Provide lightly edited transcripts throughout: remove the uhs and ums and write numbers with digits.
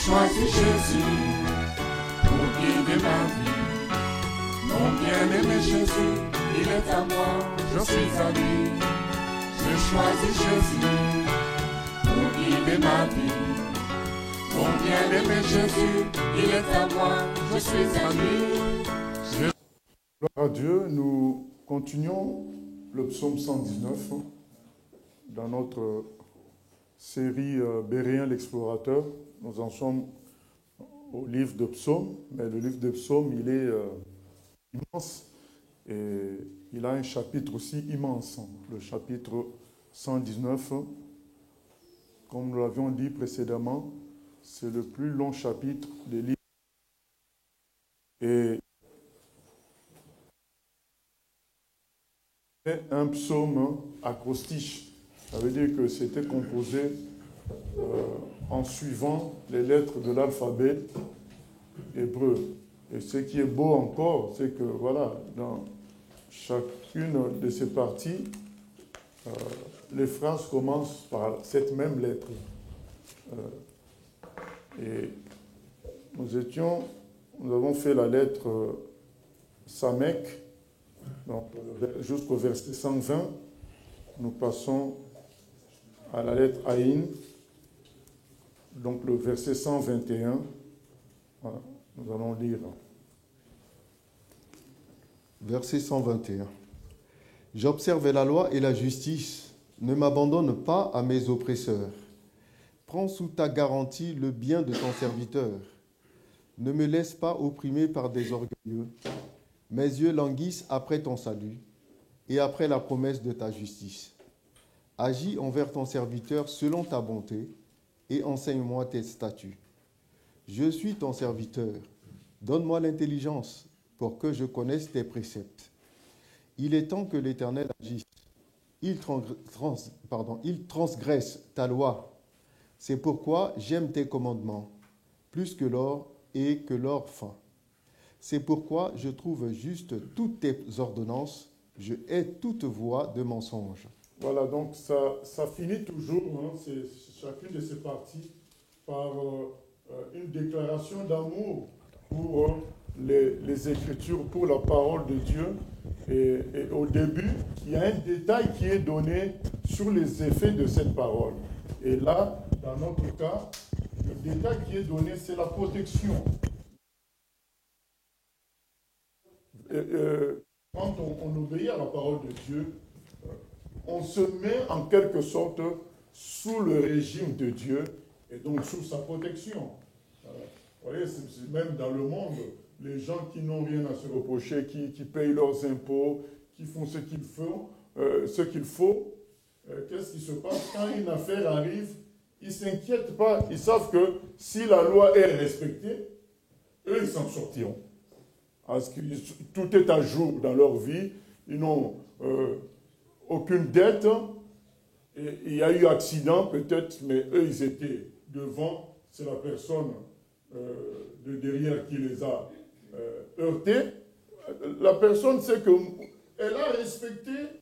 choisi Jésus pour guider ma vie. Mon bien-aimé Jésus, il est à moi, je suis à lui. J'ai choisi Jésus pour guider ma vie. Mon bien-aimé Jésus, il est à moi, je suis à lui. Gloire à Dieu, nous continuons le psaume 119 dans notre série Béréen l'explorateur. Nous en sommes au livre de psaumes, mais le livre de psaumes, il est immense et il a un chapitre aussi immense, le chapitre 119. Comme nous l'avions dit précédemment, c'est le plus long chapitre des livres. Et un psaume acrostiche. Ça veut dire que c'était composé en suivant les lettres de l'alphabet hébreu. Et ce qui est beau encore, c'est que voilà, dans chacune de ces parties, les phrases commencent par cette même lettre. Et nous avons fait la lettre Samek, donc jusqu'au verset 120. Nous passons à la lettre Aïn, donc le verset 121. Voilà, nous allons lire. Verset 121. J'observe la loi et la justice, ne m'abandonne pas à mes oppresseurs. Prends sous ta garantie le bien de ton serviteur. Ne me laisse pas opprimer par des orgueilleux. Mes yeux languissent après ton salut et après la promesse de ta justice. Agis envers ton serviteur selon ta bonté et enseigne-moi tes statuts. Je suis ton serviteur. Donne-moi l'intelligence pour que je connaisse tes préceptes. Il est temps que l'Éternel agisse. Il transgresse ta loi. C'est pourquoi j'aime tes commandements, plus que l'or et que l'or fin. C'est pourquoi je trouve juste toutes tes ordonnances, je hais toute voie de mensonge. Voilà, donc ça finit toujours, c'est chacune de ces parties, par une déclaration d'amour pour les Écritures, pour la parole de Dieu. Et au début, il y a un détail qui est donné sur les effets de cette parole. Et là, dans notre cas, le détail qui est donné, c'est la protection. Quand on obéit à la parole de Dieu, on se met en quelque sorte sous le régime de Dieu et donc sous sa protection. Vous voyez, même dans le monde, les gens qui n'ont rien à se reprocher, qui payent leurs impôts, qui font ce qu'il faut, qu'est-ce qui se passe quand une affaire arrive? Ils ne s'inquiètent pas, ils savent que si la loi est respectée, eux, ils s'en sortiront. Parce que tout est à jour dans leur vie, ils n'ont aucune dette, et il y a eu accident peut-être, mais eux, ils étaient devant, c'est la personne de derrière qui les a heurtés. La personne sait qu'elle a respecté le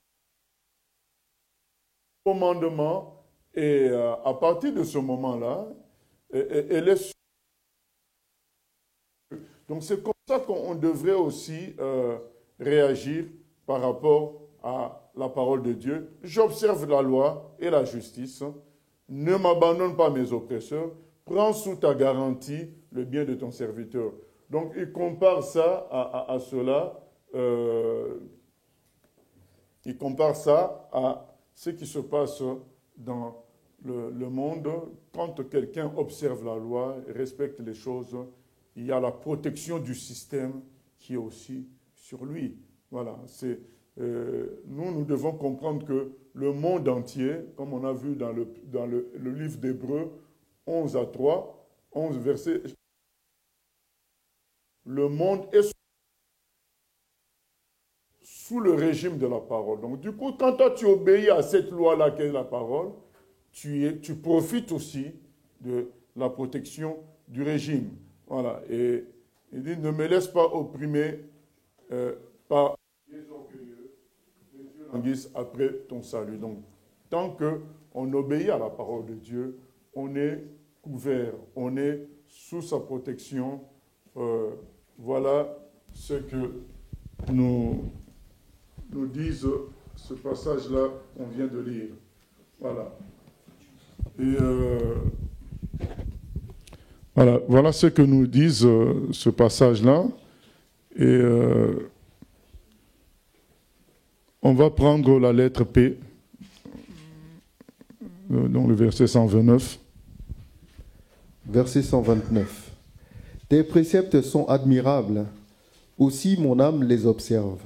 commandement, et à partir de ce moment-là, elle est sûre. Donc c'est comme ça qu'on devrait aussi réagir par rapport à la parole de Dieu. J'observe la loi et la justice. Ne m'abandonne pas mes oppresseurs. Prends sous ta garantie le bien de ton serviteur. Donc il compare ça à cela. Il compare ça à ce qui se passe dans le monde. Quand quelqu'un observe la loi, respecte les choses, il y a la protection du système qui est aussi sur lui. Voilà, nous devons comprendre que le monde entier, comme on a vu dans le livre d'Hébreux 11 versets, le monde est sous le régime de la parole. Donc du coup, quand toi tu obéis à cette loi-là qu'est la parole, tu profites aussi de la protection du régime. Voilà, et il dit, ne me laisse pas opprimer par les orgueilleux, les yeux languissent après ton salut. Donc, tant qu'on obéit à la parole de Dieu, on est couvert, on est sous sa protection. Voilà ce que nous disent ce passage-là qu'on vient de lire. Voilà. Et voilà ce que nous disent ce passage-là. Et on va prendre la lettre P, dans le verset 129. Verset 129. Tes préceptes sont admirables, aussi mon âme les observe.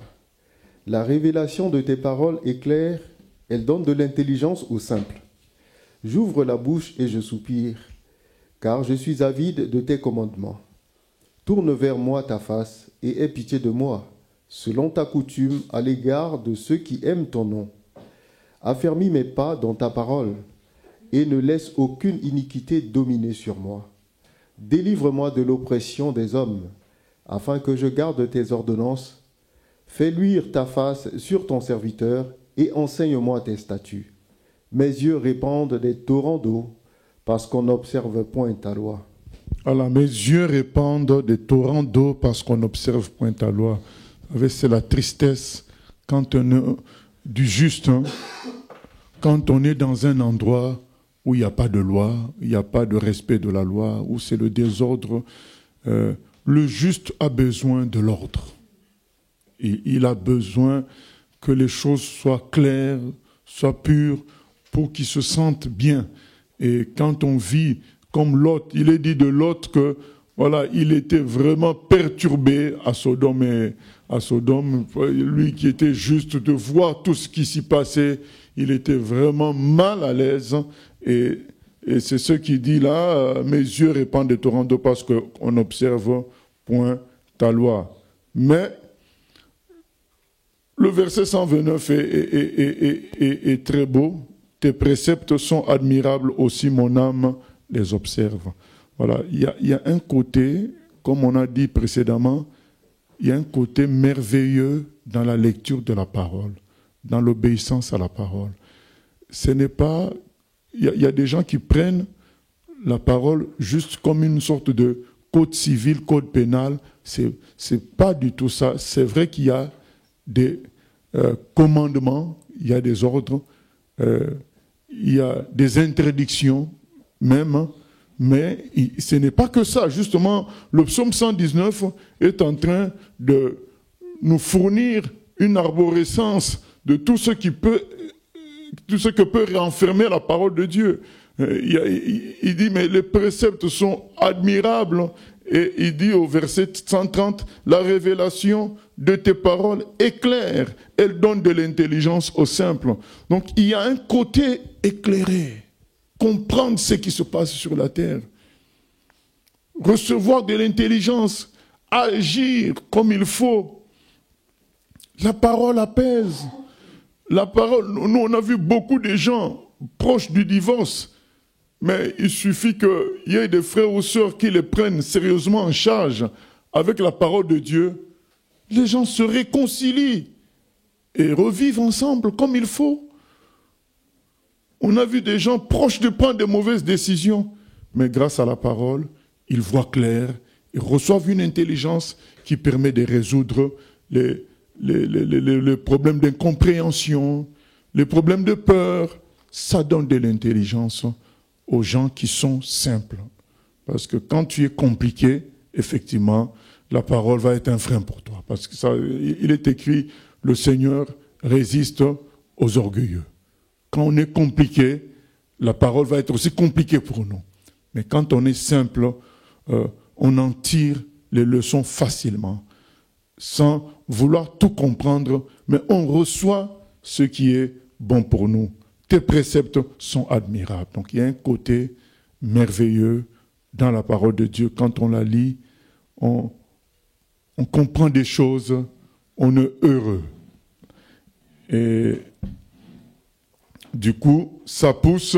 La révélation de tes paroles est claire, elle donne de l'intelligence aux simples. J'ouvre la bouche et je soupire, car je suis avide de tes commandements. Tourne vers moi ta face et aie pitié de moi, selon ta coutume à l'égard de ceux qui aiment ton nom. Affermis mes pas dans ta parole, et ne laisse aucune iniquité dominer sur moi. Délivre-moi de l'oppression des hommes, afin que je garde tes ordonnances. Fais luire ta face sur ton serviteur, et enseigne-moi tes statuts. Mes yeux répandent des torrents d'eau, parce qu'on n'observe point ta loi. Alors, mes yeux répandent des torrents d'eau, parce qu'on n'observe point ta loi. Vous savez, c'est la tristesse quand du juste, quand on est dans un endroit où il n'y a pas de loi, il n'y a pas de respect de la loi, où c'est le désordre. Le juste a besoin de l'ordre. Il a besoin que les choses soient claires, soient pures, pour qu'il se sente bien. Et quand on vit comme Lot, il est dit de Lot que voilà, il était vraiment perturbé à Sodome. Lui qui était juste de voir tout ce qui s'y passait, il était vraiment mal à l'aise. Et c'est ce qu'il dit là, mes yeux répandent des torrents d'eau parce qu'on n'observe point ta loi. Mais le verset 129 est très beau. Tes préceptes sont admirables, aussi mon âme les observe. Voilà, il y a un côté, comme on a dit précédemment, il y a un côté merveilleux dans la lecture de la parole, dans l'obéissance à la parole. Ce n'est pas... Il y a des gens qui prennent la parole juste comme une sorte de code civil, code pénal. C'est pas du tout ça. C'est vrai qu'il y a des commandements, il y a des ordres, il y a des interdictions même, mais ce n'est pas que ça. Justement, le psaume 119 est en train de nous fournir une arborescence de tout ce que peut renfermer la parole de Dieu. Il dit, mais les préceptes sont admirables. Et il dit au verset 130, la révélation de tes paroles est claire. Elle donne de l'intelligence aux simples. Donc il y a un côté éclairé. Comprendre ce qui se passe sur la terre. Recevoir de l'intelligence. Agir comme il faut. La parole apaise. La parole, nous on a vu beaucoup de gens proches du divorce, mais il suffit qu'il y ait des frères ou sœurs qui les prennent sérieusement en charge avec la parole de Dieu. Les gens se réconcilient et revivent ensemble comme il faut. On a vu des gens proches de prendre de mauvaises décisions, mais grâce à la parole, ils voient clair, ils reçoivent une intelligence qui permet de résoudre les problèmes d'incompréhension, les problèmes de peur. Ça donne de l'intelligence aux gens qui sont simples. Parce que quand tu es compliqué, effectivement, la parole va être un frein pour toi. Parce que ça, il est écrit, le Seigneur résiste aux orgueilleux. Quand on est compliqué, la parole va être aussi compliquée pour nous. Mais quand on est simple, on en tire les leçons facilement, sans vouloir tout comprendre, mais on reçoit ce qui est bon pour nous. Tes préceptes sont admirables. Donc il y a un côté merveilleux dans la parole de Dieu. Quand on la lit, on comprend des choses, on est heureux. Et du coup, ça pousse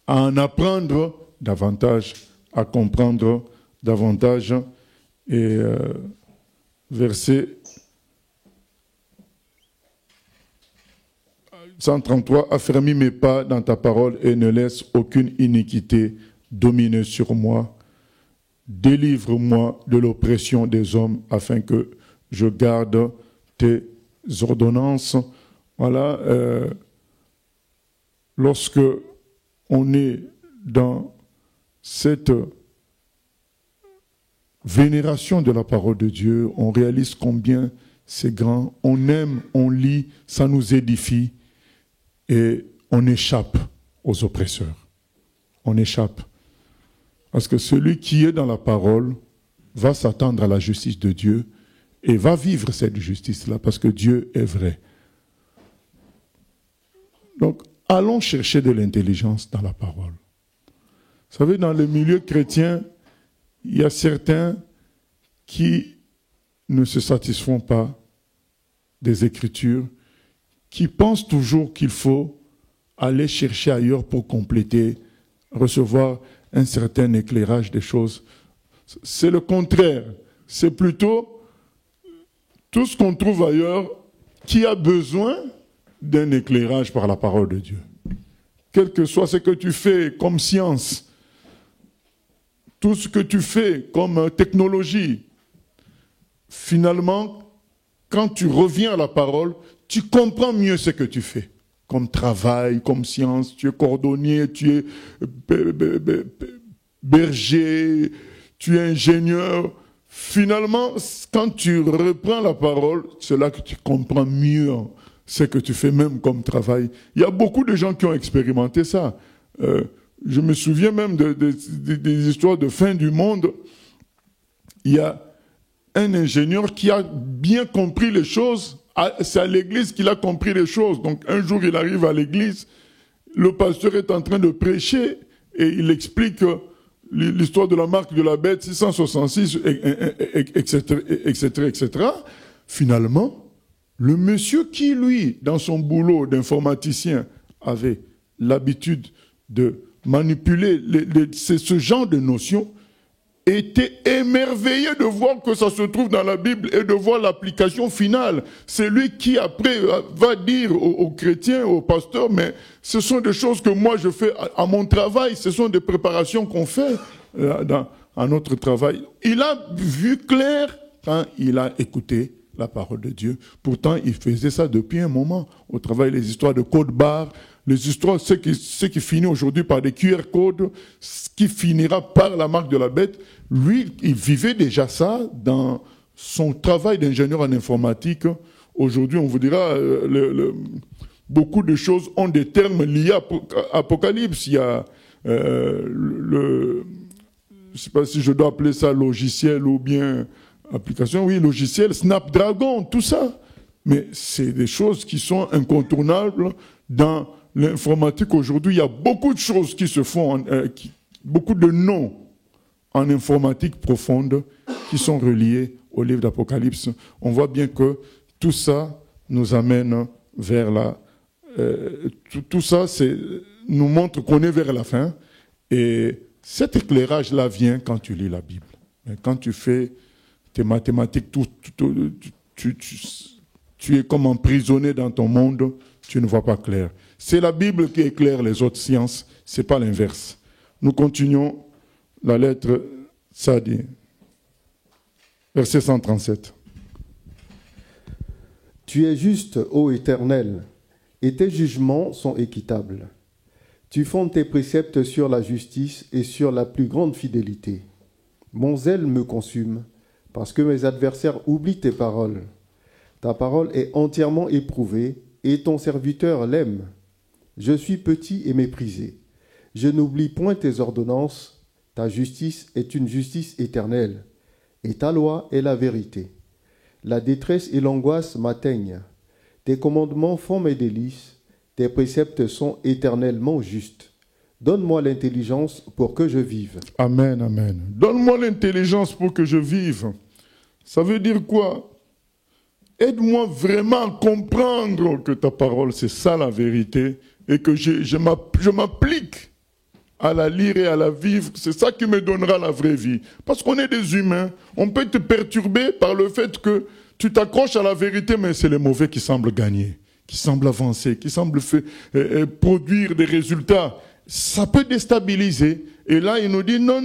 à en apprendre davantage, à comprendre davantage. Et verset 133, affermis mes pas dans ta parole et ne laisse aucune iniquité dominer sur moi. délivre-moi de l'oppression des hommes afin que je garde tes ordonnances. Voilà, lorsque on est dans cette vénération de la parole de Dieu, on réalise combien c'est grand, on aime, on lit, ça nous édifie et on échappe aux oppresseurs. On échappe. Parce que celui qui est dans la parole va s'attendre à la justice de Dieu et va vivre cette justice-là parce que Dieu est vrai. Donc, allons chercher de l'intelligence dans la parole. Vous savez, dans le milieu chrétien, il y a certains qui ne se satisfont pas des Écritures, qui pensent toujours qu'il faut aller chercher ailleurs pour compléter, recevoir un certain éclairage des choses. C'est le contraire. C'est plutôt tout ce qu'on trouve ailleurs qui a besoin d'un éclairage par la parole de Dieu. Quel que soit ce que tu fais comme science, tout ce que tu fais comme technologie, finalement, quand tu reviens à la parole, tu comprends mieux ce que tu fais. Comme travail, comme science, tu es cordonnier, tu es berger, tu es ingénieur. Finalement, quand tu reprends la parole, c'est là que tu comprends mieux ce que tu fais même comme travail. Il y a beaucoup de gens qui ont expérimenté ça. Je me souviens même des histoires de fin du monde. Il y a un ingénieur qui a bien compris les choses. C'est à l'église qu'il a compris les choses. Donc un jour, il arrive à l'église, le pasteur est en train de prêcher et il explique l'histoire de la marque de la bête 666, etc., etc., etc. Finalement, le monsieur qui, lui, dans son boulot d'informaticien, avait l'habitude de manipuler ce genre de notions, était émerveillé de voir que ça se trouve dans la Bible et de voir l'application finale. C'est lui qui, après, va dire aux chrétiens, aux pasteurs, mais ce sont des choses que moi je fais à mon travail, ce sont des préparations qu'on fait à notre travail. Il a vu clair quand il a écouté la parole de Dieu. Pourtant, il faisait ça depuis un moment. Au travail, les histoires de code barre, les histoires, ce qui finit aujourd'hui par des QR codes, ce qui finira par la marque de la bête, lui, il vivait déjà ça dans son travail d'ingénieur en informatique. Aujourd'hui, on vous dira, beaucoup de choses ont des termes liés à Apocalypse. Il y a je ne sais pas si je dois appeler ça logiciel ou bien application, oui, logiciel, Snapdragon, tout ça. Mais c'est des choses qui sont incontournables dans l'informatique. Aujourd'hui, il y a beaucoup de choses qui se font, beaucoup de noms en informatique profonde qui sont reliés au livre d'Apocalypse. On voit bien que tout ça nous amène vers la... tout ça nous montre qu'on est vers la fin. Et cet éclairage-là vient quand tu lis la Bible. Mais quand tu fais tes mathématiques, tu es comme emprisonné dans ton monde, tu ne vois pas clair. C'est la Bible qui éclaire les autres sciences, ce n'est pas l'inverse. Nous continuons la lettre Sadi, verset 137. Tu es juste, ô Éternel, et tes jugements sont équitables. Tu fondes tes préceptes sur la justice et sur la plus grande fidélité. Mon zèle me consume, parce que mes adversaires oublient tes paroles. Ta parole est entièrement éprouvée, et ton serviteur l'aime. Je suis petit et méprisé. Je n'oublie point tes ordonnances. Ta justice est une justice éternelle, et ta loi est la vérité. La détresse et l'angoisse m'atteignent. Tes commandements font mes délices. Tes préceptes sont éternellement justes. Donne-moi l'intelligence pour que je vive. Amen, amen. Donne-moi l'intelligence pour que je vive. Ça veut dire quoi? Aide-moi vraiment à comprendre que ta parole, c'est ça la vérité, et que je m'applique à la lire et à la vivre. C'est ça qui me donnera la vraie vie. Parce qu'on est des humains. On peut te perturber par le fait que tu t'accroches à la vérité, mais c'est les mauvais qui semblent gagner, qui semblent avancer, qui semblent produire des résultats. Ça peut déstabiliser. Et là, il nous dit, non,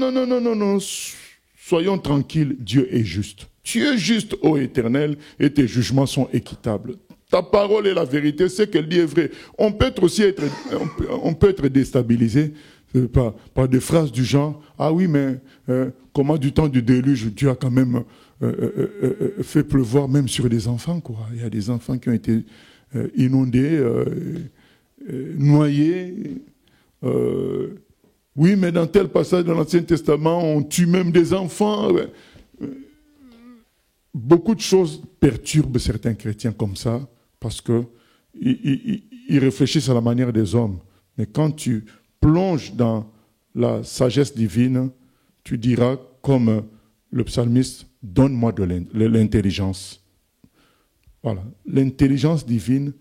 soyons tranquilles, Dieu est juste. Tu es juste, ô Éternel, et tes jugements sont équitables. Ta parole est la vérité, ce qu'elle dit est vrai. On peut être déstabilisé par des phrases du genre « Ah oui, mais comment du temps du déluge, Dieu a quand même fait pleuvoir même sur des enfants, quoi. » Il y a des enfants qui ont été inondés, noyés. Oui, mais dans tel passage de l'Ancien Testament, on tue même des enfants. Beaucoup de choses perturbent certains chrétiens comme ça, parce qu'ils réfléchissent à la manière des hommes. Mais quand tu plonges dans la sagesse divine, tu diras, comme le psalmiste, « Donne-moi de l'intelligence ». Voilà. L'intelligence divine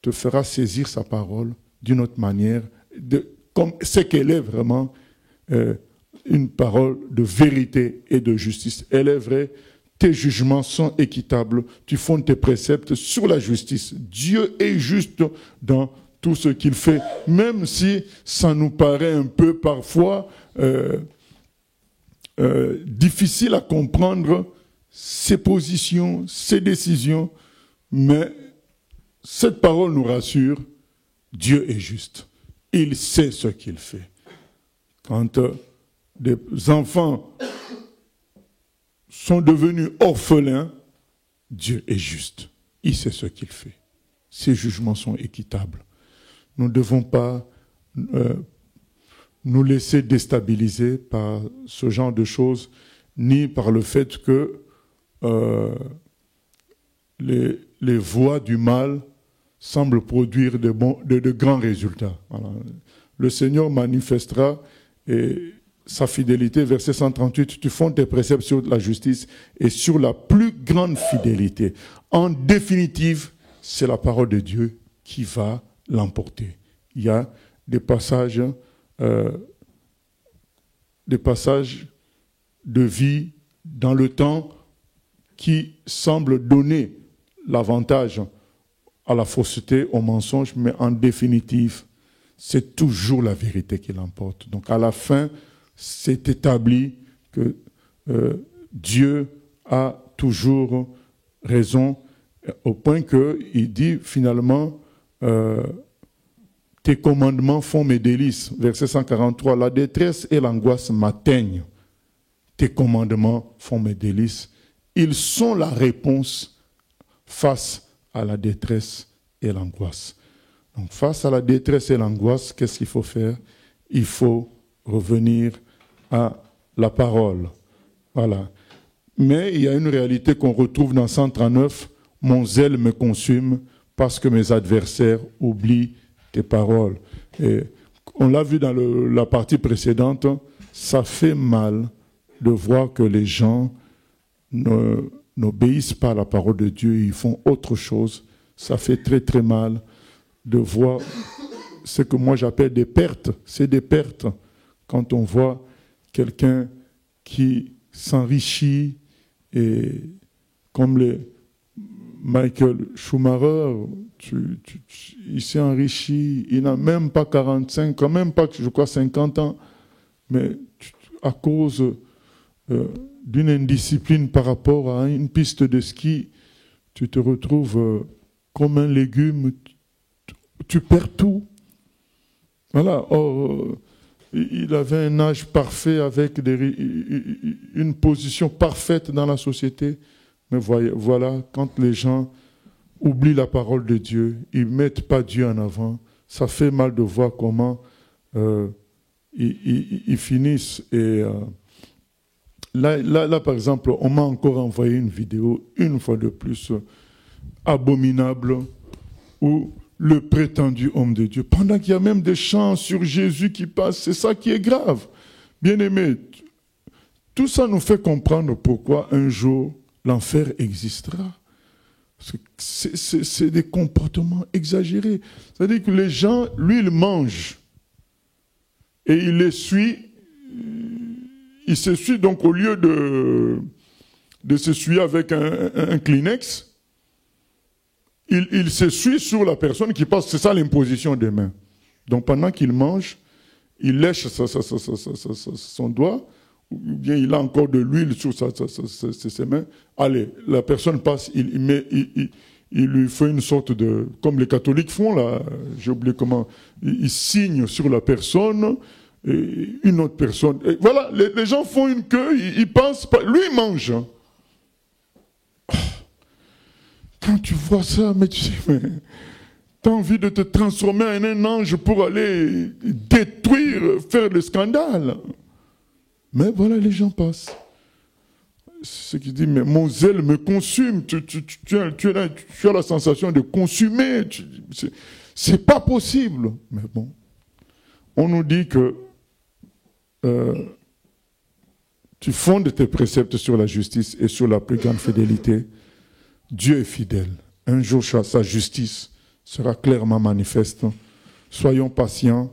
te fera saisir sa parole d'une autre manière, comme c'est qu'elle est vraiment une parole de vérité et de justice. Elle est vraie, tes jugements sont équitables, tu fondes tes préceptes sur la justice. Dieu est juste dans tout ce qu'il fait, même si ça nous paraît un peu parfois difficile à comprendre ses positions, ses décisions, mais cette parole nous rassure, Dieu est juste. Il sait ce qu'il fait. Quand des enfants sont devenus orphelins, Dieu est juste. Il sait ce qu'il fait. Ses jugements sont équitables. Nous ne devons pas nous laisser déstabiliser par ce genre de choses, ni par le fait que les voies du mal semblent produire de grands résultats. Voilà. Le Seigneur manifestera sa fidélité, verset 138, tu fondes tes préceptes sur la justice et sur la plus grande fidélité. En définitive, c'est la parole de Dieu qui va l'emporter. Il y a des passages de vie dans le temps qui semblent donner l'avantage à la fausseté, au mensonge, mais en définitive, c'est toujours la vérité qui l'emporte. Donc à la fin, c'est établi que Dieu a toujours raison, au point qu'il dit finalement tes commandements font mes délices. Verset 143, la détresse et l'angoisse m'atteignent. Tes commandements font mes délices. Ils sont la réponse face à la détresse et l'angoisse. Donc face à la détresse et l'angoisse, qu'est-ce qu'il faut faire? Il faut revenir à la parole. Voilà. Mais il y a une réalité qu'on retrouve dans 139, mon zèle me consume parce que mes adversaires oublient tes paroles. Et on l'a vu dans la partie précédente, ça fait mal de voir que les gens n'obéissent pas à la parole de Dieu, ils font autre chose. Ça fait très très mal de voir ce que moi j'appelle des pertes. C'est des pertes quand on voit quelqu'un qui s'enrichit et comme Michael Schumacher, il s'est enrichi, il n'a même pas 45 ans, même pas, je crois, 50 ans, mais à cause d'une indiscipline par rapport à une piste de ski, tu te retrouves comme un légume, tu perds tout. Voilà. Or, il avait un âge parfait avec une position parfaite dans la société. Mais voilà, quand les gens oublient la parole de Dieu, ils ne mettent pas Dieu en avant, ça fait mal de voir comment ils finissent. Et là, par exemple, on m'a encore envoyé une vidéo, une fois de plus, abominable, où le prétendu homme de Dieu, pendant qu'il y a même des chants sur Jésus qui passent, c'est ça qui est grave. Bien-aimés, tout ça nous fait comprendre pourquoi un jour l'enfer existera. C'est des comportements exagérés. C'est-à-dire que les gens, lui, ils mangent et il essuie. Il s'essuie donc au lieu de s'essuyer avec un Kleenex, il s'essuie sur la personne qui passe. C'est ça l'imposition des mains. Donc pendant qu'il mange, il lèche son doigt ou bien il a encore de l'huile sur ses mains, allez, la personne passe, il lui fait une sorte de... Comme les catholiques font, là, j'ai oublié comment... Il signe sur la personne, et une autre personne... Et voilà, les gens font une queue, ils pensent pas... Lui, il mange. Quand tu vois ça, mais tu sais... Tu as envie de te transformer en un ange pour aller détruire, faire le scandale. Mais voilà, les gens passent. Ce qui dit, mais mon zèle me consume. Tu as la sensation de consumer. C'est pas possible. Mais bon, on nous dit que tu fondes tes préceptes sur la justice et sur la plus grande fidélité. Dieu est fidèle. Un jour, sa justice sera clairement manifeste. Soyons patients,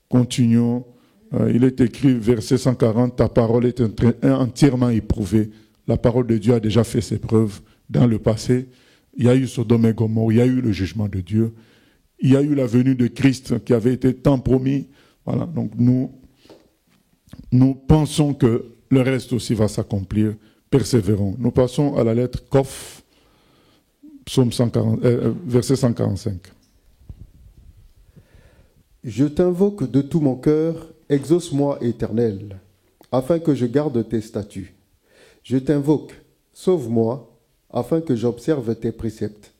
continuons. Il est écrit, verset 140, ta parole est entièrement éprouvée. La parole de Dieu a déjà fait ses preuves dans le passé. Il y a eu Sodome et Gomorrhe, il y a eu le jugement de Dieu. Il y a eu la venue de Christ qui avait été tant promis. Voilà, donc nous pensons que le reste aussi va s'accomplir. Persévérons. Nous passons à la lettre Koph. Psaume 140, verset 145. Je t'invoque de tout mon cœur, exauce-moi, Éternel, afin que je garde tes statuts. Je t'invoque, sauve-moi, afin que j'observe tes préceptes.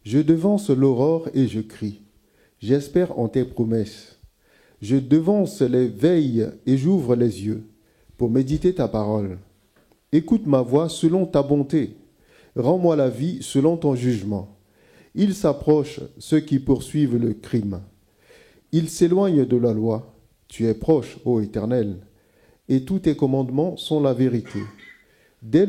Je devance l'aurore et je crie. J'espère en tes promesses. Je devance les veilles et j'ouvre les yeux pour méditer ta parole. Écoute ma voix selon ta bonté. Rends-moi la vie selon ton jugement. Ils s'approchent, ceux qui poursuivent le crime. Ils s'éloignent de la loi. Tu es proche, ô Éternel, et tous tes commandements sont la vérité. Dès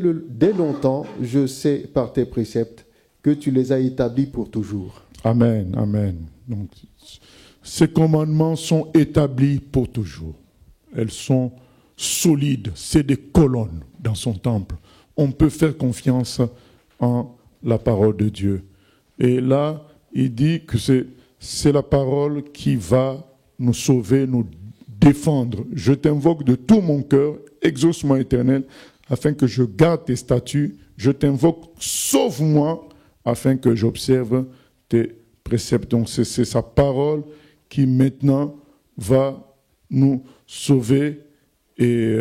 longtemps, je sais par tes préceptes que tu les as établis pour toujours. Amen, amen. Donc, ces commandements sont établis pour toujours. Elles sont solides, c'est des colonnes dans son temple. On peut faire confiance en la parole de Dieu. Et là, il dit que c'est la parole qui va nous sauver, nous défendre. Je t'invoque de tout mon cœur, exauce-moi Éternel, afin que je garde tes statuts. Je t'invoque, sauve-moi, afin que j'observe tes préceptes. Donc c'est sa parole qui maintenant va nous sauver et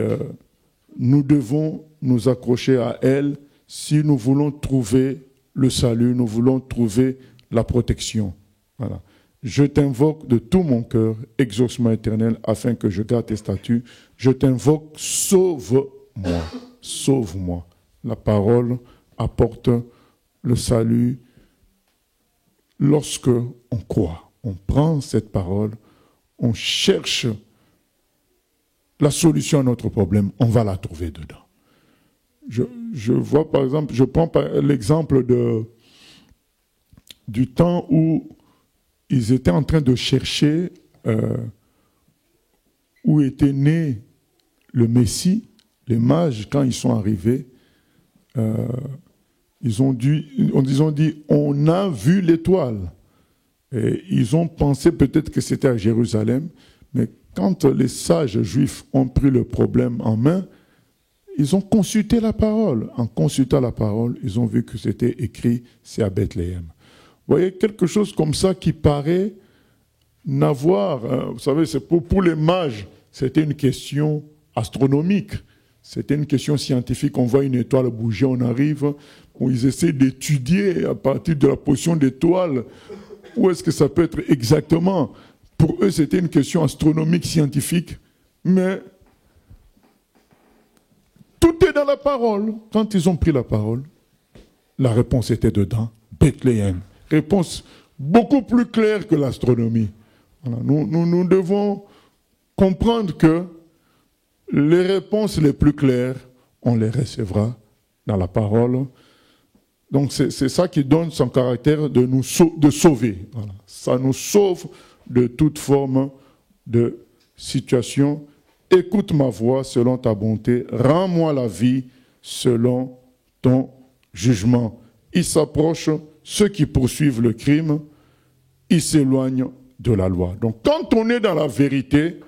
nous devons nous accrocher à elle si nous voulons trouver le salut, nous voulons trouver la protection. Voilà. Je t'invoque de tout mon cœur, exauce-moi Éternel, afin que je garde tes statuts. Je t'invoque, sauve-moi, sauve-moi. La parole apporte le salut lorsque on croit. On prend cette parole, on cherche la solution à notre problème, on va la trouver dedans. Je vois par exemple, je prends l'exemple du temps où ils étaient en train de chercher où était né le Messie. Les mages, quand ils sont arrivés, ils ont dit, on a vu l'étoile. Et ils ont pensé peut-être que c'était à Jérusalem, mais quand les sages juifs ont pris le problème en main, ils ont consulté la parole. En consultant la parole, ils ont vu que c'était écrit, c'est à Bethléem. Vous voyez, quelque chose comme ça qui paraît n'avoir... vous savez, c'est pour les mages, c'était une question astronomique. C'était une question scientifique. On voit une étoile bouger, on arrive, où ils essaient d'étudier à partir de la position d'étoile, où est-ce que ça peut être exactement. Pour eux, c'était une question astronomique, scientifique, mais tout est dans la parole. Quand ils ont pris la parole, la réponse était dedans, Bethléem. Réponse beaucoup plus claire que l'astronomie. Voilà. Nous devons comprendre que les réponses les plus claires, on les recevra dans la parole. Donc c'est ça qui donne son caractère de sauver. Voilà. Ça nous sauve de toute forme de situation. Écoute ma voix selon ta bonté. Rends-moi la vie selon ton jugement. Ils s'approchent, ceux qui poursuivent le crime, ils s'éloignent de la loi. Donc quand on est dans la vérité,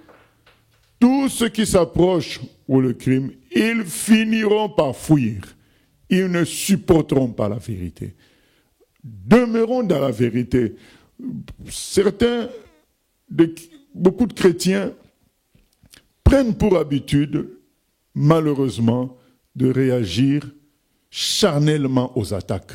tout ce qui s'approche ou le crime, ils finiront par fuir. Ils ne supporteront pas la vérité. Demeurons dans la vérité. Beaucoup de chrétiens prennent pour habitude, malheureusement, de réagir charnellement aux attaques,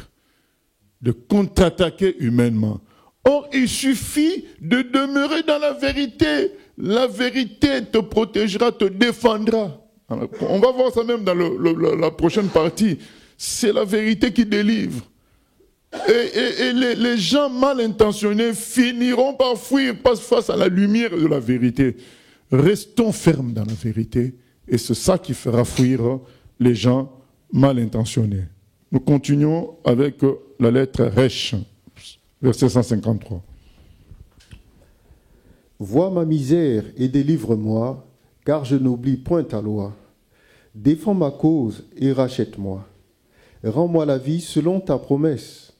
de contre-attaquer humainement. Or, il suffit de demeurer dans la vérité. La vérité te protégera, te défendra. On va voir ça même dans la prochaine partie. C'est la vérité qui délivre. Et les gens mal intentionnés finiront par fuir face à la lumière de la vérité. Restons fermes dans la vérité et c'est ça qui fera fuir les gens mal intentionnés. Nous continuons avec la lettre Resh, verset 153. Vois ma misère et délivre-moi, car je n'oublie point ta loi. Défends ma cause et rachète-moi. Rends-moi la vie selon ta promesse.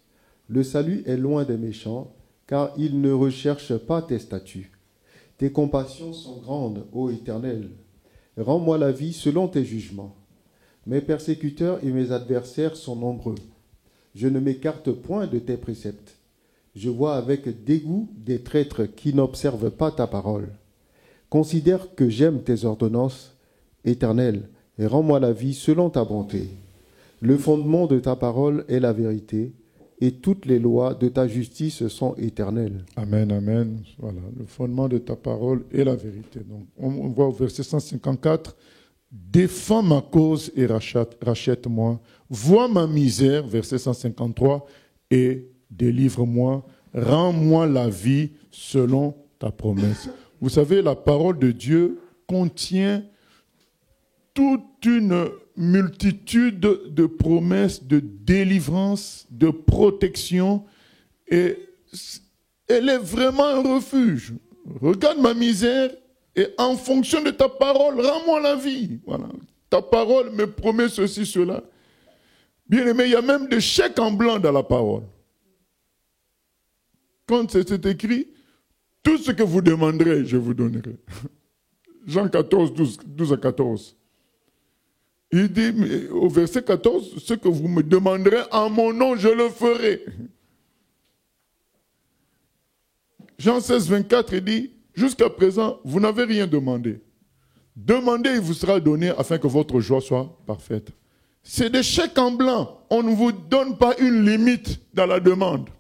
Le salut est loin des méchants, car ils ne recherchent pas tes statuts. Tes compassions sont grandes, ô Éternel. Rends-moi la vie selon tes jugements. Mes persécuteurs et mes adversaires sont nombreux. Je ne m'écarte point de tes préceptes. Je vois avec dégoût des traîtres qui n'observent pas ta parole. Considère que j'aime tes ordonnances, Éternel, et rends-moi la vie selon ta bonté. Le fondement de ta parole est la vérité, et toutes les lois de ta justice sont éternelles. Amen, amen. Voilà, le fondement de ta parole est la vérité. Donc, on voit au verset 154, défends ma cause et rachète-moi. Vois ma misère, verset 153, et délivre-moi. Rends-moi la vie selon ta promesse. Vous savez, la parole de Dieu contient toute une multitude de promesses de délivrance, de protection, et elle est vraiment un refuge. Regarde ma misère et en fonction de ta parole, rends-moi la vie. Voilà. Ta parole me promet ceci, cela. Bien aimé, il y a même des chèques en blanc dans la parole. Quand c'est écrit, tout ce que vous demanderez, je vous donnerai. Jean 14, 12 à 14. Il dit au verset 14, ce que vous me demanderez en mon nom, je le ferai. Jean 16, 24, il dit, jusqu'à présent, vous n'avez rien demandé. Demandez, il vous sera donné afin que votre joie soit parfaite. C'est des chèques en blanc. On ne vous donne pas une limite dans la demande.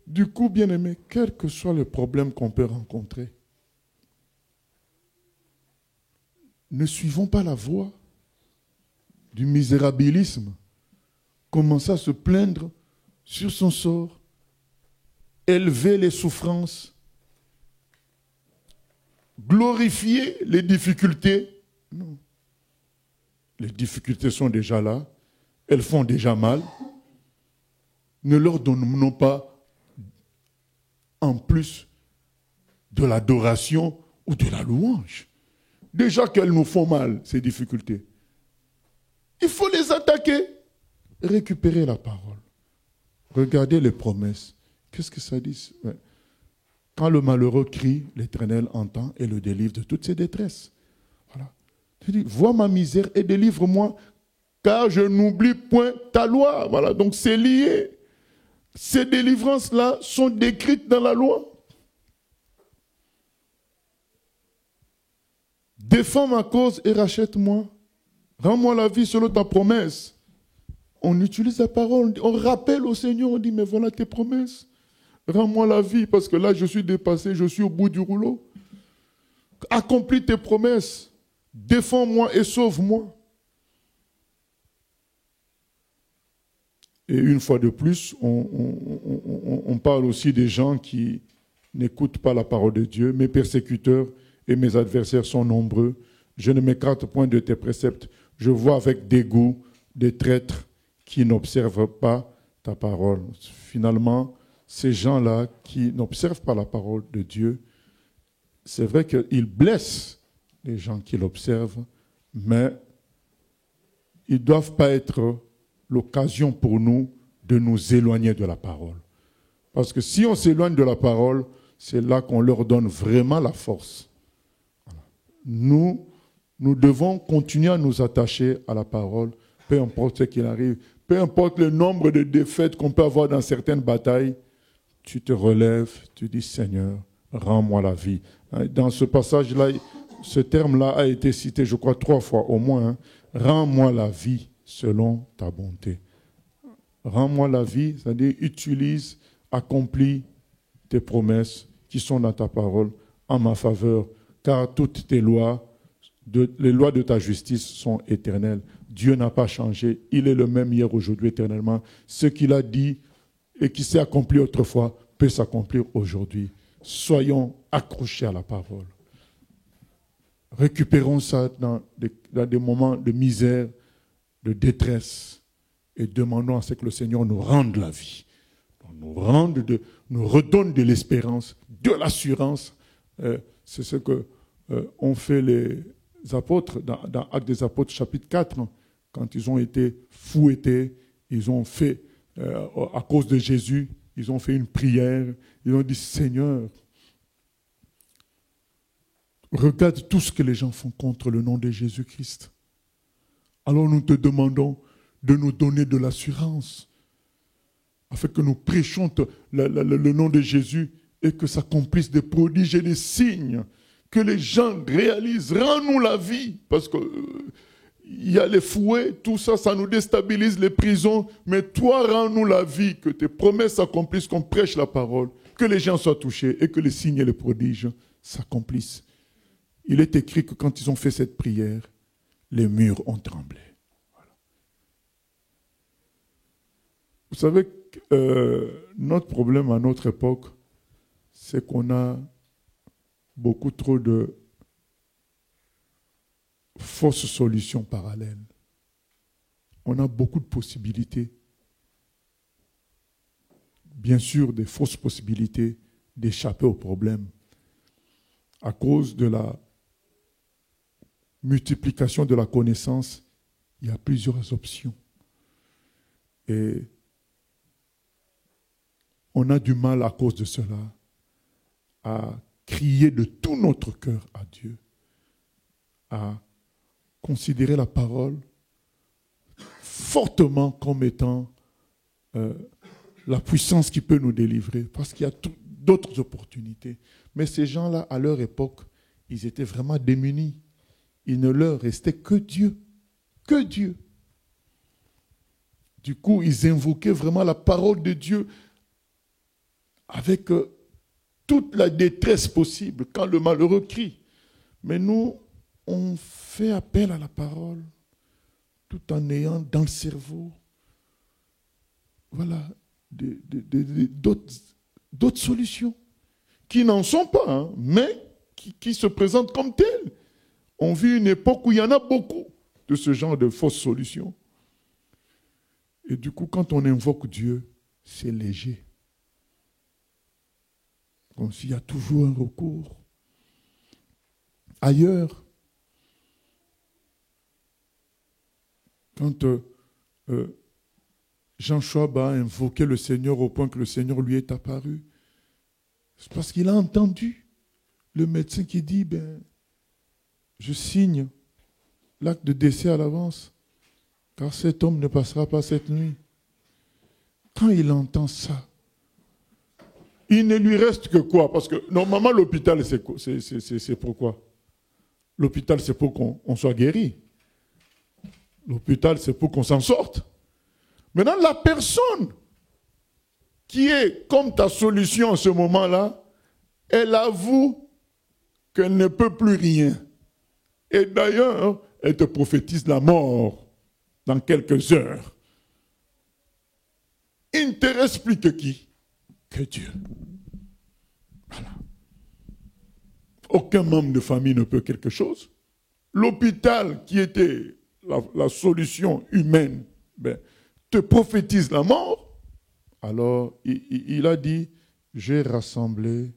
Du coup, bien aimé, quel que soit le problème qu'on peut rencontrer, ne suivons pas la voie du misérabilisme. Commencer à se plaindre sur son sort, élever les souffrances, glorifier les difficultés. Non. Les difficultés sont déjà là, elles font déjà mal. Ne leur donnons pas en plus de l'adoration ou de la louange. Déjà qu'elles nous font mal, ces difficultés. Il faut les attaquer. Récupérer la parole. Regardez les promesses. Qu'est-ce que ça dit? Quand le malheureux crie, l'Éternel entend et le délivre de toutes ses détresses. Voilà. Il dit, vois ma misère et délivre-moi, car je n'oublie point ta loi. Voilà, donc c'est lié. Ces délivrances-là sont décrites dans la loi. Défends ma cause et rachète-moi. Rends-moi la vie selon ta promesse. On utilise la parole, on rappelle au Seigneur, on dit, mais voilà tes promesses. Rends-moi la vie parce que là, je suis dépassé, je suis au bout du rouleau. Accomplis tes promesses. Défends-moi et sauve-moi. Et une fois de plus, on parle aussi des gens qui n'écoutent pas la parole de Dieu. Mes persécuteurs et mes adversaires sont nombreux. Je ne m'écarte point de tes préceptes. Je vois avec dégoût des traîtres qui n'observent pas ta parole. Finalement, ces gens-là qui n'observent pas la parole de Dieu, c'est vrai qu'ils blessent les gens qui l'observent, mais ils ne doivent pas être l'occasion pour nous de nous éloigner de la parole. Parce que si on s'éloigne de la parole, c'est là qu'on leur donne vraiment la force. Voilà. nous devons continuer à nous attacher à la parole, peu importe ce qu'il arrive, peu importe le nombre de défaites qu'on peut avoir dans certaines batailles, tu te relèves, tu dis Seigneur, rends-moi la vie. Dans ce passage-là, ce terme-là a été cité, je crois, 3 fois au moins. Rends-moi la vie selon ta bonté. Rends-moi la vie, c'est-à-dire utilise, accomplis tes promesses qui sont dans ta parole en ma faveur, car toutes tes lois, les lois de ta justice sont éternelles. Dieu n'a pas changé, il est le même hier, aujourd'hui, éternellement. Ce qu'il a dit et qui s'est accompli autrefois peut s'accomplir aujourd'hui. Soyons accrochés à la parole. Récupérons ça dans des moments de misère, de détresse, et demandons à ce que le Seigneur nous rende la vie, nous redonne de l'espérance, de l'assurance. C'est ce que ont fait les apôtres dans Actes des Apôtres chapitre 4, quand ils ont été fouettés, ils ont fait, à cause de Jésus, ils ont fait une prière, ils ont dit Seigneur, regarde tout ce que les gens font contre le nom de Jésus-Christ. Alors nous te demandons de nous donner de l'assurance, afin que nous prêchions le nom de Jésus et que s'accomplissent des prodiges et des signes, que les gens réalisent, rends-nous la vie, parce que il y a les fouets, tout ça, ça nous déstabilise, les prisons, mais toi, rends-nous la vie, que tes promesses s'accomplissent, qu'on prêche la parole, que les gens soient touchés et que les signes et les prodiges s'accomplissent. Il est écrit que quand ils ont fait cette prière, les murs ont tremblé. Voilà. Vous savez, notre problème à notre époque, c'est qu'on a beaucoup trop de fausses solutions parallèles. On a beaucoup de possibilités. Bien sûr, des fausses possibilités d'échapper au problème. À cause de la multiplication de la connaissance, il y a plusieurs options. Et on a du mal à cause de cela à crier de tout notre cœur à Dieu, à considérer la parole fortement comme étant la puissance qui peut nous délivrer, parce qu'il y a d'autres opportunités. Mais ces gens-là, à leur époque, ils étaient vraiment démunis. Il ne leur restait que Dieu. Que Dieu. Du coup, ils invoquaient vraiment la parole de Dieu avec toute la détresse possible quand le malheureux crie. Mais nous, on fait appel à la parole tout en ayant dans le cerveau, voilà, d'autres solutions qui n'en sont pas, hein, mais qui se présentent comme telles. On vit une époque où il y en a beaucoup de ce genre de fausses solutions. Et du coup, quand on invoque Dieu, c'est léger. Comme s'il y a toujours un recours. Ailleurs, quand Jean Schwab a invoqué le Seigneur au point que le Seigneur lui est apparu, c'est parce qu'il a entendu le médecin qui dit, je signe l'acte de décès à l'avance, car cet homme ne passera pas cette nuit. Quand il entend ça, il ne lui reste que quoi? Parce que normalement, l'hôpital, c'est pourquoi? L'hôpital, c'est pour qu'on soit guéri. L'hôpital, c'est pour qu'on s'en sorte. Maintenant, la personne qui est comme ta solution en ce moment-là, elle avoue qu'elle ne peut plus rien. Et d'ailleurs, elle te prophétise la mort dans quelques heures. Il ne te reste plus que qui? Que Dieu. Voilà. Aucun membre de famille ne peut quelque chose. L'hôpital, qui était la solution humaine, te prophétise la mort. Alors, il a dit, j'ai rassemblé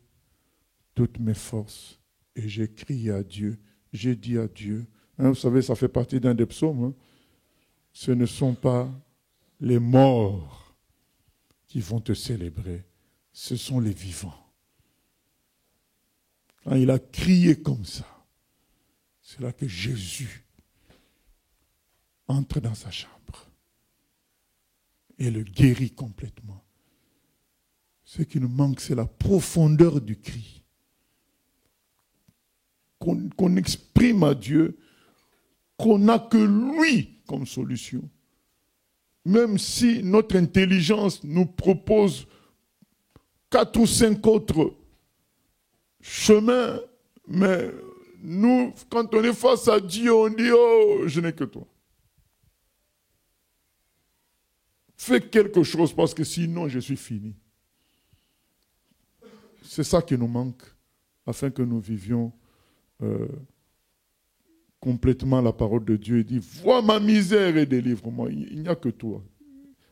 toutes mes forces et j'ai crié à Dieu. J'ai dit à Dieu, vous savez, ça fait partie d'un des psaumes, hein, ce ne sont pas les morts qui vont te célébrer, ce sont les vivants. Quand il a crié comme ça, c'est là que Jésus entre dans sa chambre et le guérit complètement. Ce qui nous manque, c'est la profondeur du cri. Qu'on exprime à Dieu qu'on n'a que lui comme solution. Même si notre intelligence nous propose 4 ou 5 autres chemins, mais nous, quand on est face à Dieu, on dit « Oh, je n'ai que toi ». Fais quelque chose parce que sinon je suis fini. C'est ça qui nous manque afin que nous vivions complètement la parole de Dieu. Il dit, vois ma misère et délivre-moi. Il n'y a que toi.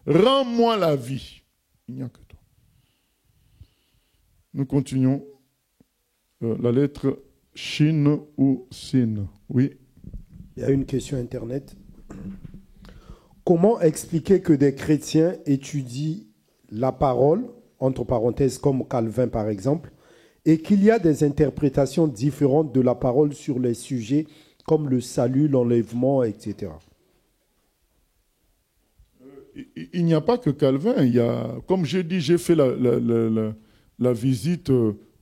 Rends-moi la vie. Il n'y a que toi. Nous continuons. La lettre Shin ou Sin. Oui. Il y a une question Internet. Comment expliquer que des chrétiens étudient la parole, entre parenthèses comme Calvin par exemple, et qu'il y a des interprétations différentes de la parole sur les sujets comme le salut, l'enlèvement, etc. Il n'y a pas que Calvin. Il y a, comme j'ai dit, j'ai fait la visite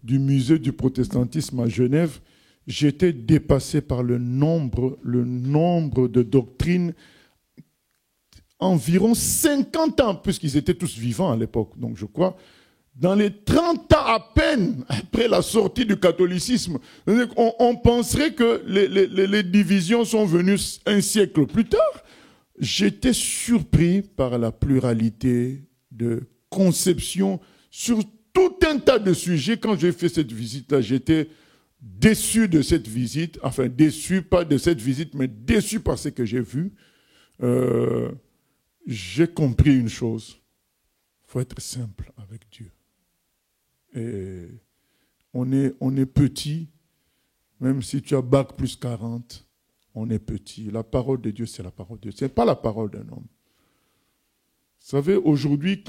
du musée du protestantisme à Genève. J'étais dépassé par le nombre de doctrines. Environ 50 ans, puisqu'ils étaient tous vivants à l'époque. Donc je crois, dans les 30 ans à peine après la sortie du catholicisme, on penserait que les divisions sont venues un siècle plus tard. J'étais surpris par la pluralité de conceptions sur tout un tas de sujets. Quand j'ai fait cette visite-là, j'étais déçu de cette visite. Enfin, déçu, pas de cette visite, mais déçu par ce que j'ai vu. J'ai compris une chose. Il faut être simple avec Dieu. Et on est petit, même si tu as bac plus 40, on est petit. La parole de Dieu, c'est la parole de Dieu. Ce n'est pas la parole d'un homme. Vous savez, aujourd'hui,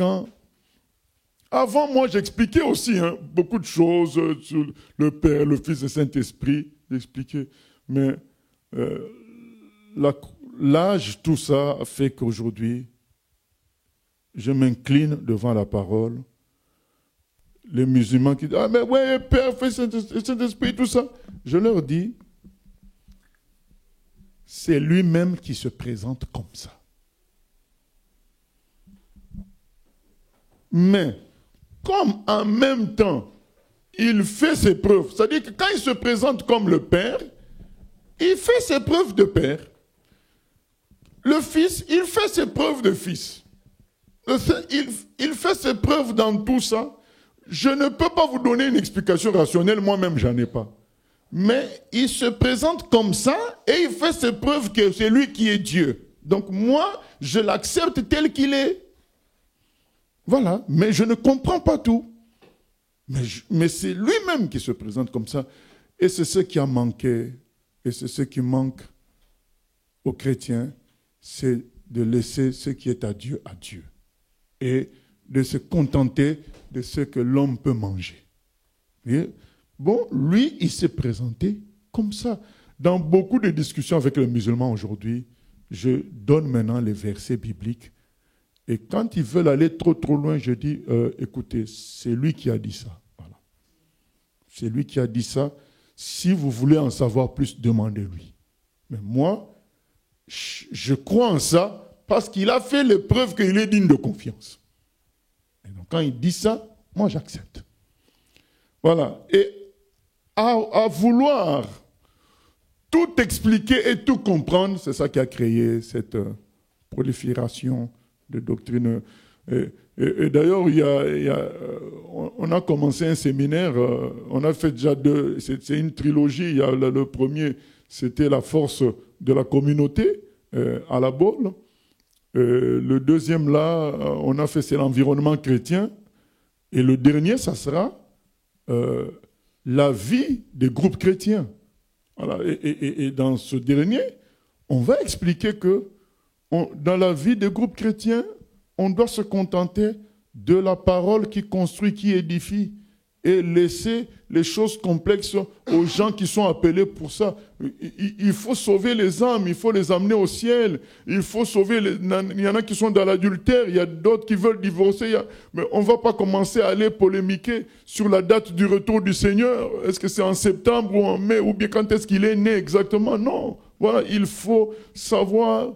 avant, moi, j'expliquais aussi beaucoup de choses sur le Père, le Fils et le Saint-Esprit. J'expliquais. Mais l'âge, tout ça fait qu'aujourd'hui, je m'incline devant la parole. Les musulmans qui disent « Ah, mais ouais, Père, Fils, Saint-Esprit, tout ça ». Je leur dis, c'est lui-même qui se présente comme ça. Mais, comme en même temps, il fait ses preuves, c'est-à-dire que quand il se présente comme le Père, il fait ses preuves de Père. Le Fils, il fait ses preuves de Fils. Il fait ses preuves dans tout ça. Je ne peux pas vous donner une explication rationnelle, moi-même, j'en ai pas. Mais il se présente comme ça et il fait ses preuves que c'est lui qui est Dieu. Donc moi, je l'accepte tel qu'il est. Voilà, mais je ne comprends pas tout. Mais c'est lui-même qui se présente comme ça. Et c'est ce qui a manqué, et c'est ce qui manque aux chrétiens, c'est de laisser ce qui est à Dieu, et de se contenter de ce que l'homme peut manger. Et bon, lui, il s'est présenté comme ça. Dans beaucoup de discussions avec les musulmans aujourd'hui, je donne maintenant les versets bibliques. Et quand ils veulent aller trop loin, je dis, écoutez, c'est lui qui a dit ça. Voilà. C'est lui qui a dit ça. Si vous voulez en savoir plus, demandez-lui. Mais moi, je crois en ça parce qu'il a fait les preuves qu'il est digne de confiance. Et donc quand il dit ça, moi j'accepte. Voilà. Et à vouloir tout expliquer et tout comprendre, c'est ça qui a créé cette prolifération de doctrines. Et d'ailleurs, on a commencé un séminaire, on a fait déjà deux, c'est une trilogie. Il y a le premier, c'était la force de la communauté à la Baule. Le deuxième, là, on a fait, c'est l'environnement chrétien. Et le dernier, ça sera la vie des groupes chrétiens. Voilà. Et dans ce dernier, on va expliquer que dans la vie des groupes chrétiens, on doit se contenter de la parole qui construit, qui édifie, et laisser les choses complexes aux gens qui sont appelés pour ça. Il faut sauver les âmes, il faut les amener au ciel, il faut sauver il y en a qui sont dans l'adultère, il y a d'autres qui veulent divorcer, mais on ne va pas commencer à aller polémiquer sur la date du retour du Seigneur. Est-ce que c'est en septembre ou en mai, ou bien quand est-ce qu'il est né exactement? Non, voilà, il faut savoir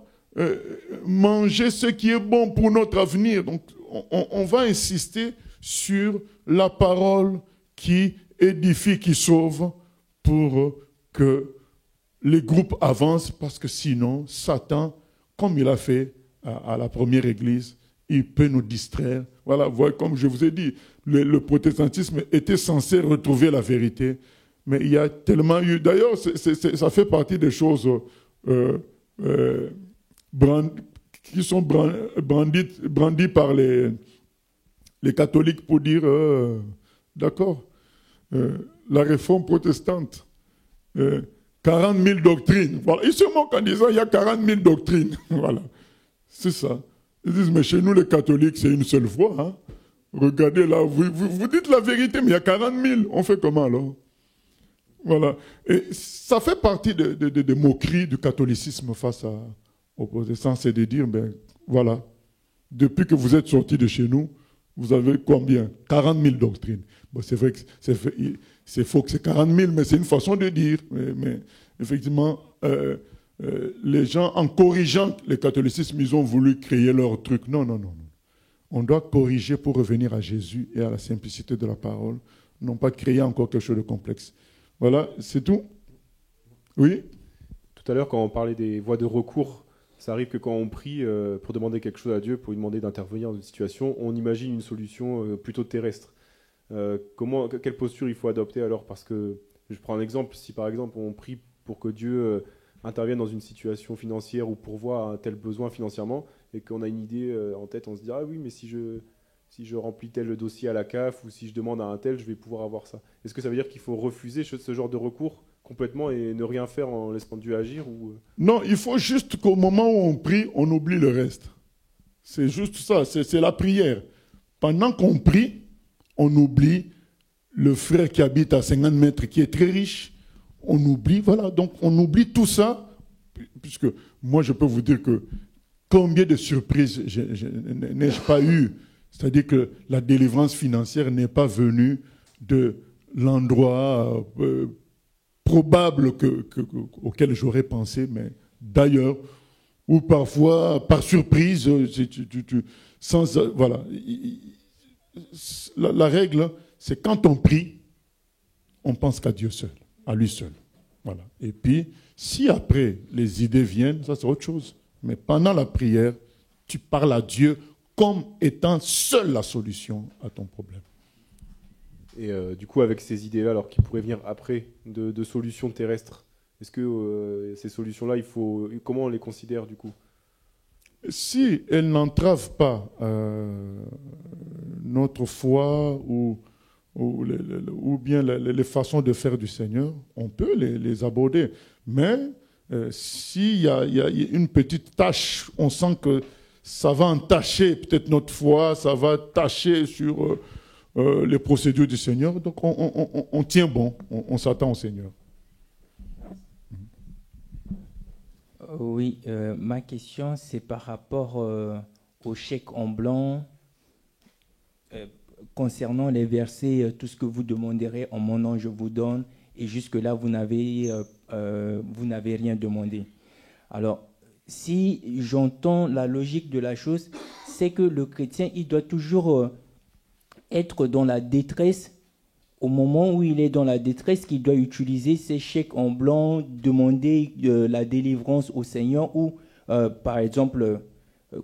manger ce qui est bon pour notre avenir. Donc on va insister sur la parole qui édifie, qui sauve, pour que les groupes avancent, parce que sinon, Satan, comme il a fait à la première église, il peut nous distraire. Voilà, comme je vous ai dit, le protestantisme était censé retrouver la vérité, mais il y a tellement eu... D'ailleurs, ça fait partie des choses qui sont brandies par les catholiques pour dire, d'accord, la réforme protestante, 40 000 doctrines. Voilà. Ils se moquent en disant il y a 40 000 doctrines. Voilà, c'est ça. Ils disent, mais chez nous les catholiques, c'est une seule foi. Hein. Regardez là, vous dites la vérité, mais il y a 40 000. On fait comment alors? Voilà. Et ça fait partie des moqueries du catholicisme face aux protestants, c'est de dire, ben voilà, depuis que vous êtes sortis de chez nous, vous avez combien? 40 000 doctrines. Bon, c'est vrai que c'est faux que c'est 40 000, mais c'est une façon de dire. Mais effectivement, les gens, en corrigeant le catholicisme, ils ont voulu créer leur truc. Non. On doit corriger pour revenir à Jésus et à la simplicité de la parole, non pas créer encore quelque chose de complexe. Voilà, c'est tout. Oui? Tout à l'heure, quand on parlait des voies de recours, ça arrive que quand on prie pour demander quelque chose à Dieu, pour lui demander d'intervenir dans une situation, on imagine une solution plutôt terrestre. Quelle posture il faut adopter alors? Parce que, je prends un exemple, si par exemple on prie pour que Dieu intervienne dans une situation financière ou pourvoie un tel besoin financièrement, et qu'on a une idée en tête, on se dit « Ah oui, mais si je remplis tel dossier à la CAF ou si je demande à un tel, je vais pouvoir avoir ça ». Est-ce que ça veut dire qu'il faut refuser ce genre de recours complètement et ne rien faire en laissant Dieu agir ou... Non, il faut juste qu'au moment où on prie, on oublie le reste. C'est juste ça, c'est la prière. Pendant qu'on prie, on oublie le frère qui habite à 50 mètres, qui est très riche. On oublie, voilà, donc on oublie tout ça, puisque moi je peux vous dire que combien de surprises n'ai-je pas eu? C'est-à-dire que la délivrance financière n'est pas venue de l'endroit probable auquel j'aurais pensé, mais d'ailleurs, ou parfois par surprise, voilà. La règle, c'est quand on prie, on pense qu'à Dieu seul, à lui seul. Voilà. Et puis, si après les idées viennent, ça c'est autre chose. Mais pendant la prière, tu parles à Dieu comme étant seule la solution à ton problème. Et du coup, avec ces idées-là, alors qui pourraient venir après de solutions terrestres, est-ce que ces solutions-là, comment on les considère du coup? Si elles n'entravent pas notre foi ou bien les façons de faire du Seigneur, on peut les aborder. Mais s'il y a une petite tâche, on sent que ça va entacher peut-être notre foi, ça va tacher sur les procédures du Seigneur. Donc on tient bon, on s'attend au Seigneur. Oui, ma question c'est par rapport au chèque en blanc. Concernant les versets, tout ce que vous demanderez en mon nom, je vous donne, et jusque-là, vous n'avez rien demandé. Alors, si j'entends la logique de la chose, c'est que le chrétien, il doit toujours être dans la détresse. Au moment où il est dans la détresse, qu'il doit utiliser ses chèques en blanc, demander la délivrance au Seigneur, ou par exemple,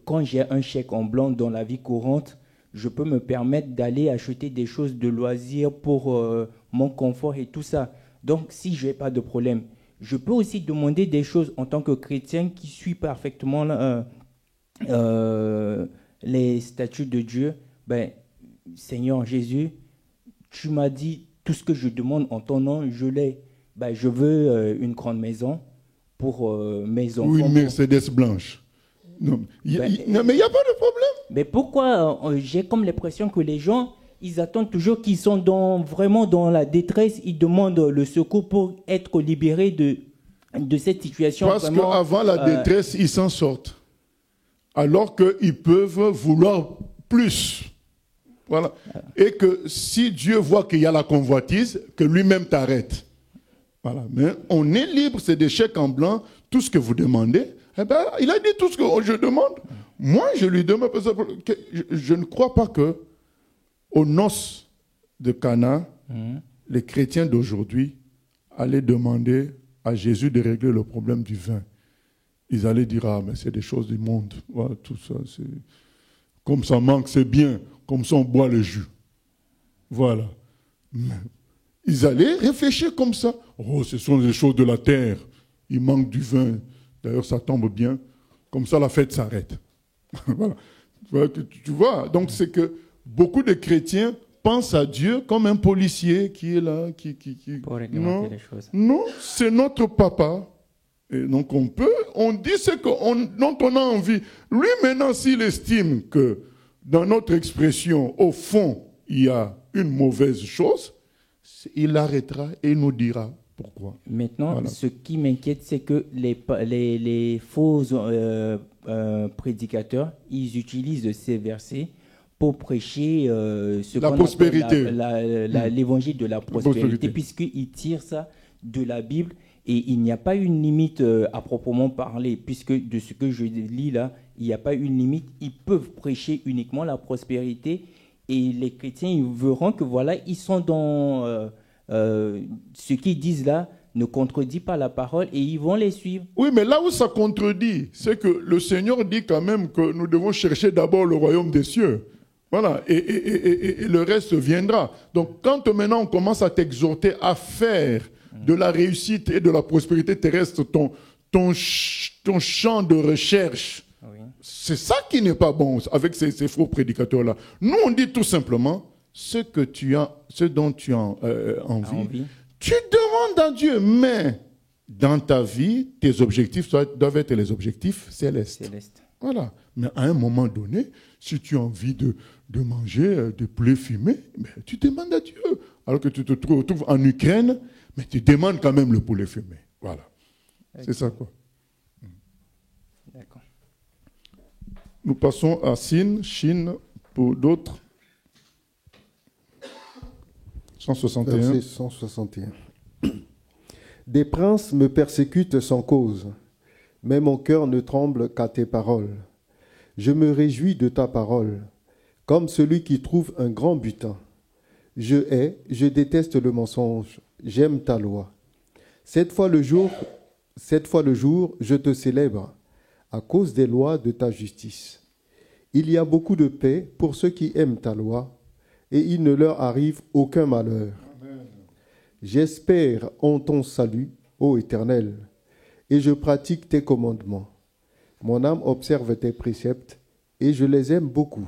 quand j'ai un chèque en blanc dans la vie courante, je peux me permettre d'aller acheter des choses de loisirs pour mon confort et tout ça. Donc, si je n'ai pas de problème, je peux aussi demander des choses en tant que chrétien qui suit parfaitement les statuts de Dieu. Ben, Seigneur Jésus, tu m'as dit tout ce que je demande en ton nom, je l'ai. Ben, je veux une grande maison pour mes enfants. Ou une Mercedes blanche. Non, mais il n'y a pas de problème. Mais pourquoi j'ai comme l'impression que les gens, ils attendent toujours qu'ils sont vraiment dans la détresse, ils demandent le secours pour être libérés de cette situation. Parce qu'avant la détresse, ils s'en sortent. Alors qu'ils peuvent vouloir plus. Voilà. Et que si Dieu voit qu'il y a la convoitise, que lui-même t'arrête. Voilà. Mais on est libre, c'est des chèques en blanc, tout ce que vous demandez. Eh ben, il a dit tout ce que je demande. Moi, je lui demande, je ne crois pas que aux noces de Cana, les chrétiens d'aujourd'hui allaient demander à Jésus de régler le problème du vin. Ils allaient dire, ah, mais c'est des choses du monde. Voilà, tout ça, c'est... Comme ça manque, c'est bien. Comme ça, on boit le jus. Voilà. Mais ils allaient réfléchir comme ça. Oh, ce sont des choses de la terre. Il manque du vin. D'ailleurs, ça tombe bien. Comme ça, la fête s'arrête. Voilà. Tu vois, donc c'est que beaucoup de chrétiens pensent à Dieu comme un policier qui est là, qui... Pour réglementer les choses. Non, c'est notre papa. Et donc on dit ce dont on a envie. Lui maintenant, s'il estime que dans notre expression, au fond, il y a une mauvaise chose, il arrêtera et il nous dira pourquoi. Maintenant, voilà. Ce qui m'inquiète, c'est que les faux prédicateurs, ils utilisent ces versets pour prêcher la prospérité. L'évangile de la prospérité, puisqu'ils tirent ça de la Bible. Et il n'y a pas une limite à proprement parler, puisque de ce que je lis là, il n'y a pas une limite. Ils peuvent prêcher uniquement la prospérité et les chrétiens, ils verront que voilà, ils sont dans ce qu'ils disent là ne contredit pas la parole et ils vont les suivre. Oui, mais là où ça contredit, c'est que le Seigneur dit quand même que nous devons chercher d'abord le royaume des cieux. Voilà, et le reste viendra. Donc quand maintenant on commence à t'exhorter à faire de la réussite et de la prospérité terrestre ton champ de recherche, oui. C'est ça qui n'est pas bon avec ces faux prédicateurs-là. Nous, on dit tout simplement ce dont tu as envie. Tu demandes à Dieu, mais dans ta vie, tes objectifs doivent être les objectifs célestes. Voilà. Mais à un moment donné, si tu as envie de manger des poulets fumés, tu demandes à Dieu. Alors que tu te retrouves en Ukraine, mais tu demandes quand même le poulet fumé. Voilà. Okay. C'est ça, quoi. D'accord. Nous passons à Chine, pour d'autres. 161. Verset 161. Des princes me persécutent sans cause, mais mon cœur ne tremble qu'à tes paroles. Je me réjouis de ta parole, comme celui qui trouve un grand butin. Je déteste le mensonge. J'aime ta loi. 7 fois le jour, je te célèbre à cause des lois de ta justice. Il y a beaucoup de paix pour ceux qui aiment ta loi, et il ne leur arrive aucun malheur. Amen. J'espère en ton salut, ô Éternel, et je pratique tes commandements. Mon âme observe tes préceptes, et je les aime beaucoup.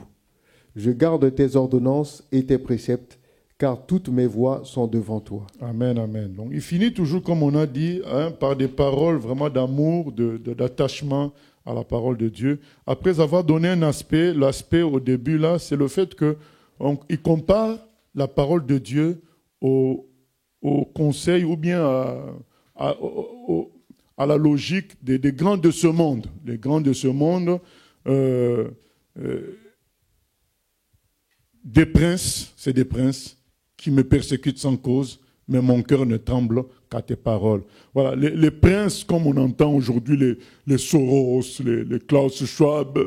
Je garde tes ordonnances et tes préceptes, car toutes mes voies sont devant toi. Amen, amen. Donc, il finit toujours, comme on a dit, par des paroles vraiment d'amour, d'attachement à la parole de Dieu. Après avoir donné un aspect, l'aspect au début, là, c'est le fait qu'il compare la parole de Dieu au conseil ou bien à la logique des grands de ce monde. Les grands de ce monde... des princes, c'est des princes qui me persécutent sans cause, mais mon cœur ne tremble qu'à tes paroles. Voilà, les princes, comme on entend aujourd'hui, les Soros, les Klaus Schwab,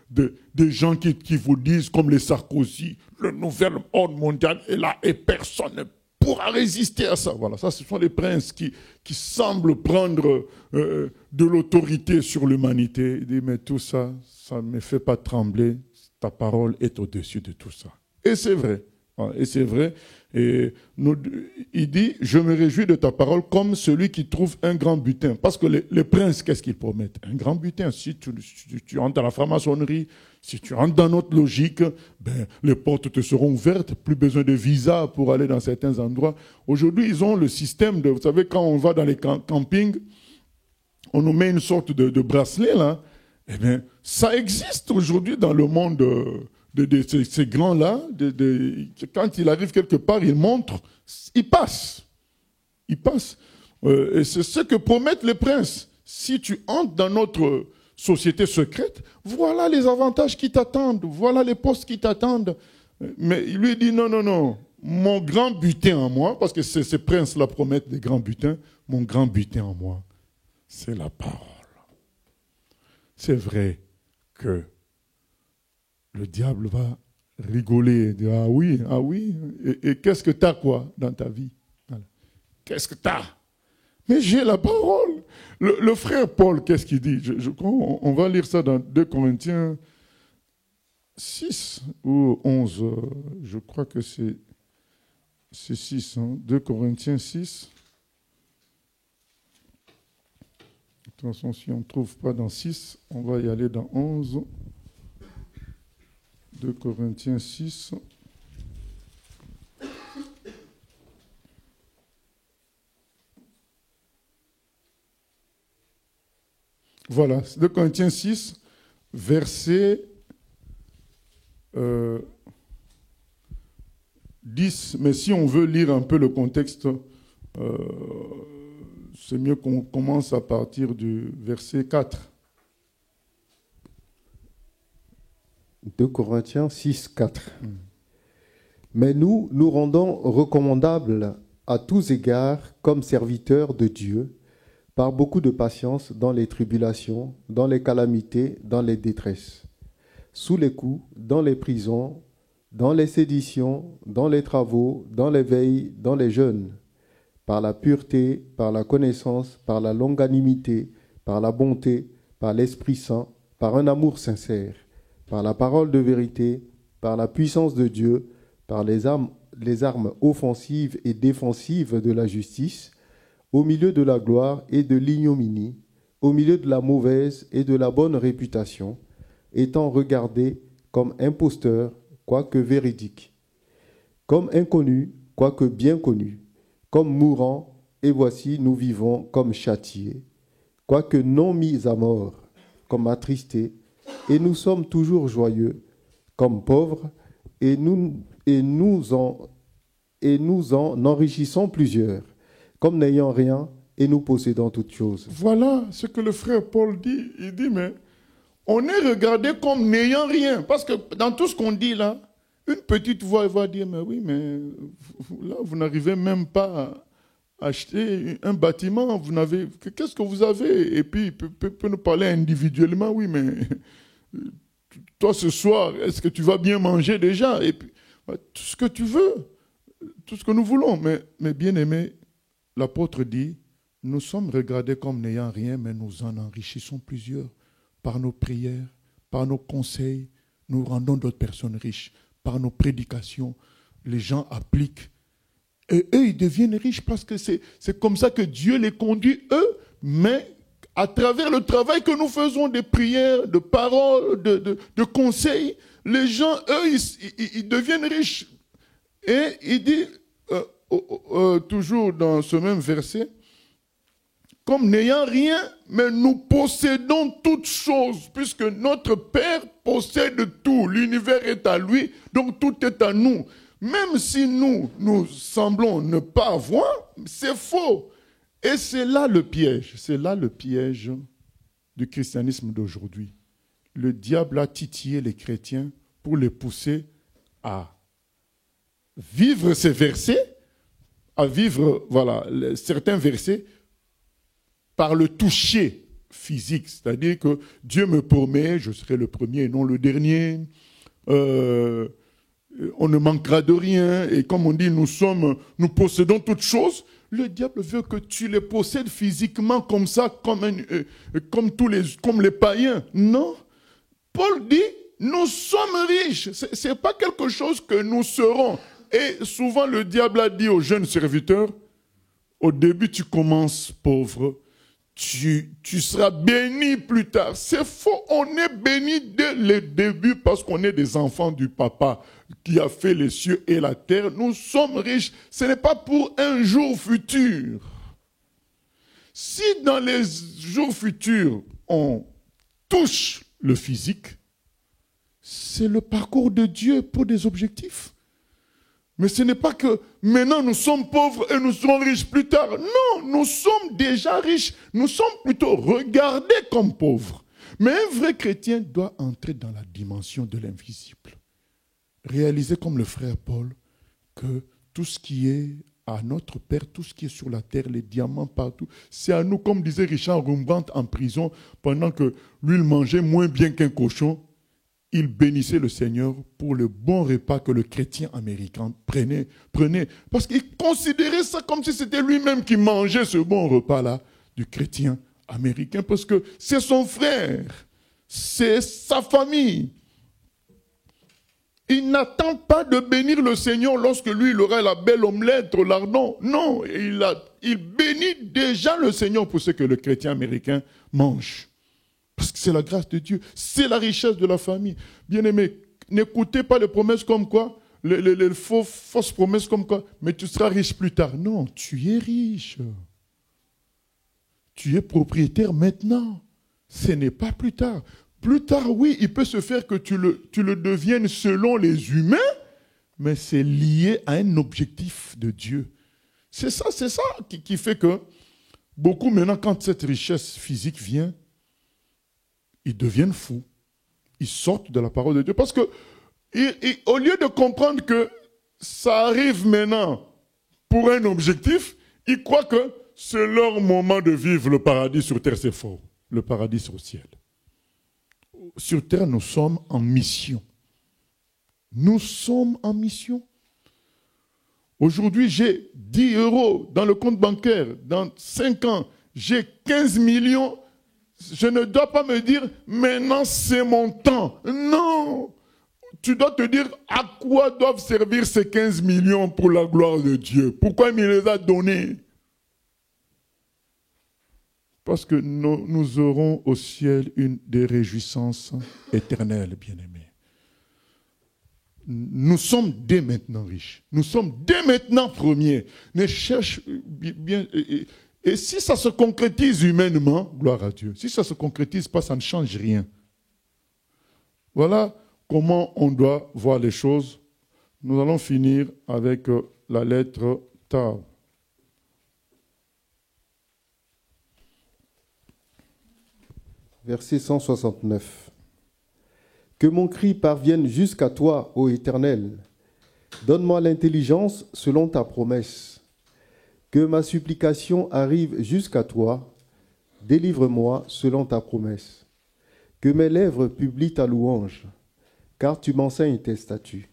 des gens qui vous disent, comme les Sarkozy, le nouvel ordre mondial est là et personne ne pourra résister à ça. Voilà, ça, ce sont les princes qui semblent prendre de l'autorité sur l'humanité. Il dit, mais tout ça, ça ne me fait pas trembler. Ta parole est au-dessus de tout ça. Et c'est vrai. Et c'est vrai. Et il dit, je me réjouis de ta parole comme celui qui trouve un grand butin. Parce que les princes, qu'est-ce qu'ils promettent? Un grand butin. Si tu entres dans la franc-maçonnerie, si tu entres dans notre logique, les portes te seront ouvertes. Plus besoin de visa pour aller dans certains endroits. Aujourd'hui, ils ont le système de, vous savez, quand on va dans les campings, on nous met une sorte de bracelet, là. Eh bien, ça existe aujourd'hui dans le monde ces grands-là, quand il arrive quelque part, il montre, il passe. Il passe. Et c'est ce que promettent les princes. Si tu entres dans notre société secrète, voilà les avantages qui t'attendent, voilà les postes qui t'attendent. Mais il lui dit non, mon grand butin en moi, parce que ces princes-là promettent des grands butins, mon grand butin en moi, c'est la parole. C'est vrai que le diable va rigoler, dire ah oui, et qu'est-ce que tu as quoi dans ta vie? Voilà. Qu'est-ce que tu as? Mais j'ai la parole. Le frère Paul, qu'est-ce qu'il dit? On va lire ça dans 2 Corinthiens 6 ou 11. Je crois que c'est 6. 2 Corinthiens 6. Attention, si on ne trouve pas dans 6, on va y aller dans 11. 2 Corinthiens 6. Voilà, 2 Corinthiens 6, verset 10. Mais si on veut lire un peu le contexte, c'est mieux qu'on commence à partir du verset 4. 2 Corinthiens 6, 4. Mais nous rendons recommandables à tous égards comme serviteurs de Dieu, par beaucoup de patience dans les tribulations, dans les calamités, dans les détresses, sous les coups, dans les prisons, dans les séditions, dans les travaux, dans les veilles, dans les jeûnes, par la pureté, par la connaissance, par la longanimité, par la bonté, par l'Esprit Saint, par un amour sincère, par la parole de vérité, par la puissance de Dieu, par les armes offensives et défensives de la justice, au milieu de la gloire et de l'ignominie, au milieu de la mauvaise et de la bonne réputation, étant regardés comme imposteurs, quoique véridiques, comme inconnus, quoique bien connus, comme mourants, et voici nous vivons comme châtiés, quoique non mis à mort, comme attristés, et nous sommes toujours joyeux, comme pauvres, et nous en enrichissons plusieurs, comme n'ayant rien, et nous possédons toutes choses. Voilà ce que le frère Paul dit. Il dit, mais on est regardé comme n'ayant rien. Parce que dans tout ce qu'on dit là, une petite voix va dire, mais oui, mais là, vous n'arrivez même pas à acheter un bâtiment. Qu'est-ce que vous avez? Et puis, il peut nous parler individuellement. Oui, mais toi, ce soir, est-ce que tu vas bien manger déjà? Et puis, tout ce que tu veux, tout ce que nous voulons. Mais bien aimé, l'apôtre dit, nous sommes regardés comme n'ayant rien, mais nous en enrichissons plusieurs. Par nos prières, par nos conseils, nous rendons d'autres personnes riches. Par nos prédications, les gens appliquent. Et eux, ils deviennent riches parce que c'est comme ça que Dieu les conduit, eux, mais à travers le travail que nous faisons, des prières, de paroles, de conseils, les gens, eux, ils deviennent riches. Et il dit... toujours dans ce même verset, comme n'ayant rien, mais nous possédons toutes choses, puisque notre Père possède tout, l'univers est à lui, donc tout est à nous. Même si nous semblons ne pas avoir, c'est faux. Et c'est là le piège du christianisme d'aujourd'hui. Le diable a titillé les chrétiens pour les pousser à vivre ces versets, à vivre certains versets par le toucher physique. C'est-à-dire que Dieu me promet, je serai le premier et non le dernier. On ne manquera de rien. Et comme on dit, nous possédons toutes choses. Le diable veut que tu les possèdes physiquement comme ça, comme les païens. Non. Paul dit, nous sommes riches. Ce n'est pas quelque chose que nous serons. Et souvent, le diable a dit aux jeunes serviteurs, au début, tu commences pauvre, tu seras béni plus tard. C'est faux, on est béni dès le début parce qu'on est des enfants du Papa qui a fait les cieux et la terre. Nous sommes riches. Ce n'est pas pour un jour futur. Si dans les jours futurs, on touche le physique, c'est le parcours de Dieu pour des objectifs. Mais ce n'est pas que maintenant nous sommes pauvres et nous serons riches plus tard. Non, nous sommes déjà riches. Nous sommes plutôt regardés comme pauvres. Mais un vrai chrétien doit entrer dans la dimension de l'invisible. Réaliser comme le frère Paul que tout ce qui est à notre Père, tout ce qui est sur la terre, les diamants partout, c'est à nous, comme disait Richard Rembrandt en prison, pendant que lui, il mangeait moins bien qu'un cochon, il bénissait le Seigneur pour le bon repas que le chrétien américain prenait. Parce qu'il considérait ça comme si c'était lui-même qui mangeait ce bon repas-là du chrétien américain, parce que c'est son frère, c'est sa famille. Il n'attend pas de bénir le Seigneur lorsque lui, il aura la belle omelette au lardon. Non, il bénit déjà le Seigneur pour ce que le chrétien américain mange. Parce que c'est la grâce de Dieu, c'est la richesse de la famille. Bien-aimés, n'écoutez pas les promesses comme quoi, les fausses promesses comme quoi, mais tu seras riche plus tard. Non, tu es riche. Tu es propriétaire maintenant. Ce n'est pas plus tard. Plus tard, oui, il peut se faire que tu le deviennes selon les humains, mais c'est lié à un objectif de Dieu. C'est ça qui fait que beaucoup maintenant, quand cette richesse physique vient, ils deviennent fous. Ils sortent de la parole de Dieu. Parce que, au lieu de comprendre que ça arrive maintenant pour un objectif, ils croient que c'est leur moment de vivre le paradis sur terre, c'est faux. Le paradis sur le ciel. Sur terre, nous sommes en mission. Nous sommes en mission. Aujourd'hui, j'ai 10 € dans le compte bancaire. Dans 5 ans, j'ai 15 millions. Je ne dois pas me dire, maintenant c'est mon temps. Non. Tu dois te dire, à quoi doivent servir ces 15 millions pour la gloire de Dieu? Pourquoi il me les a donnés? Parce que nous aurons au ciel des réjouissances éternelles, bien-aimés. Nous sommes dès maintenant riches. Nous sommes dès maintenant premiers. Ne cherche bien. Et si ça se concrétise humainement, gloire à Dieu. Si ça ne se concrétise pas, ça ne change rien. Voilà comment on doit voir les choses. Nous allons finir avec la lettre Tau. Verset 169. Que mon cri parvienne jusqu'à toi, ô Éternel. Donne-moi l'intelligence selon ta promesse. Que ma supplication arrive jusqu'à toi. Délivre-moi selon ta promesse. Que mes lèvres publient ta louange, car tu m'enseignes tes statuts.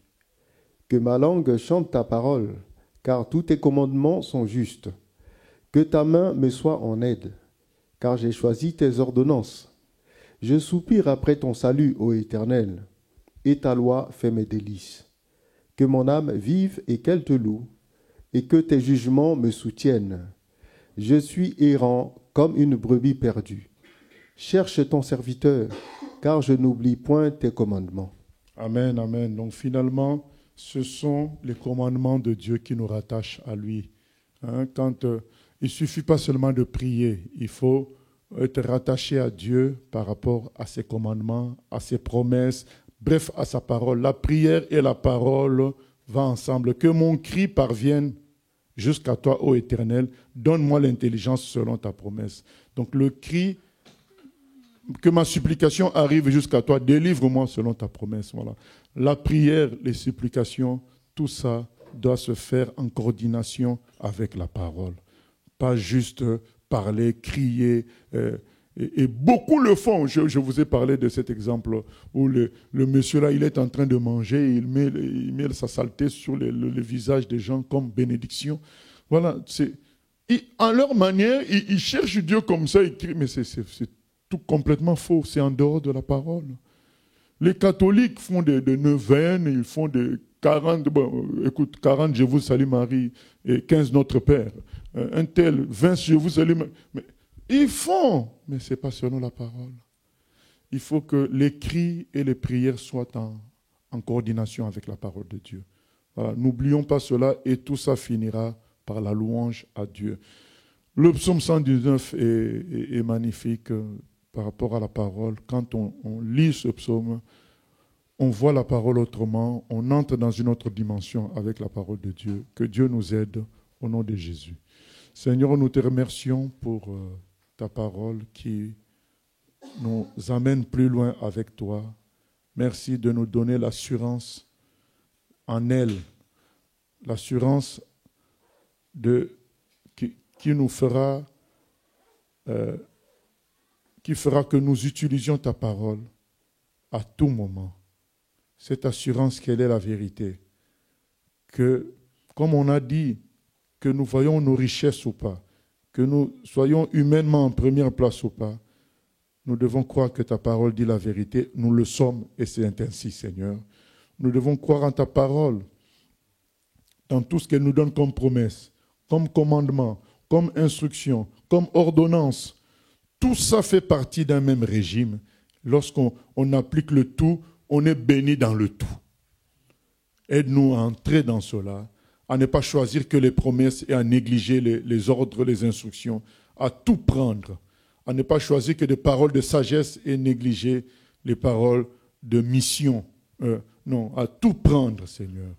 Que ma langue chante ta parole, car tous tes commandements sont justes. Que ta main me soit en aide, car j'ai choisi tes ordonnances. Je soupire après ton salut, ô Éternel, et ta loi fait mes délices. Que mon âme vive et qu'elle te loue, et que tes jugements me soutiennent. Je suis errant comme une brebis perdue. Cherche ton serviteur, car je n'oublie point tes commandements. Amen, amen. Donc finalement, ce sont les commandements de Dieu qui nous rattachent à lui. Il ne suffit pas seulement de prier, il faut être rattaché à Dieu par rapport à ses commandements, à ses promesses, bref, à sa parole. La prière et la parole vont ensemble. Que mon cri parvienne jusqu'à toi, ô Éternel. Donne-moi l'intelligence selon ta promesse. Donc le cri, que ma supplication arrive jusqu'à toi. Délivre-moi selon ta promesse. Voilà. La prière, les supplications, tout ça doit se faire en coordination avec la parole. Pas juste parler, crier. Et beaucoup le font. Je vous ai parlé de cet exemple où le monsieur là, il est en train de manger, il met sa saleté sur le visage des gens comme bénédiction. Voilà. En leur manière, ils cherchent Dieu comme ça, ils crient, mais c'est tout complètement faux. C'est en dehors de la parole. Les catholiques font des neuvaines, ils font des 40, 40, je vous salue Marie, et 15, notre Père. Un tel, 20, je vous salue Marie. Mais ils font, mais ce n'est pas selon la parole. Il faut que les cris et les prières soient en coordination avec la parole de Dieu. Voilà. N'oublions pas cela et tout ça finira par la louange à Dieu. Le psaume 119 est magnifique par rapport à la parole. Quand on lit ce psaume, on voit la parole autrement, on entre dans une autre dimension avec la parole de Dieu. Que Dieu nous aide au nom de Jésus. Seigneur, nous te remercions pour ta parole qui nous amène plus loin avec toi. Merci de nous donner l'assurance en elle, l'assurance qui nous fera, qui fera que nous utilisions ta parole à tout moment. Cette assurance qu'elle est la vérité, que, comme on a dit, que nous voyons nos richesses ou pas, que nous soyons humainement en première place ou pas, nous devons croire que ta parole dit la vérité. Nous le sommes et c'est ainsi, Seigneur. Nous devons croire en ta parole, dans tout ce qu'elle nous donne comme promesse, comme commandement, comme instruction, comme ordonnance. Tout ça fait partie d'un même régime. Lorsqu'on applique le tout, on est béni dans le tout. Aide-nous à entrer dans cela, à ne pas choisir que les promesses et à négliger les ordres, les instructions, à tout prendre, à ne pas choisir que des paroles de sagesse et négliger les paroles de mission. Non, à tout prendre, Seigneur.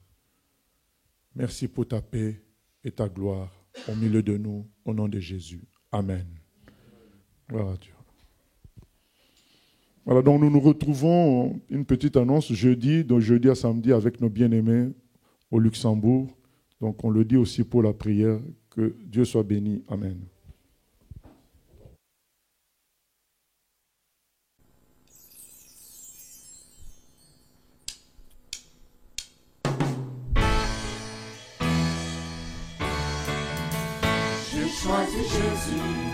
Merci pour ta paix et ta gloire au milieu de nous, au nom de Jésus. Amen. Gloire à Dieu. Voilà, donc nous nous retrouvons, une petite annonce, jeudi à samedi avec nos bien-aimés au Luxembourg. Donc on le dit aussi pour la prière, que Dieu soit béni. Amen. J'ai choisi Jésus.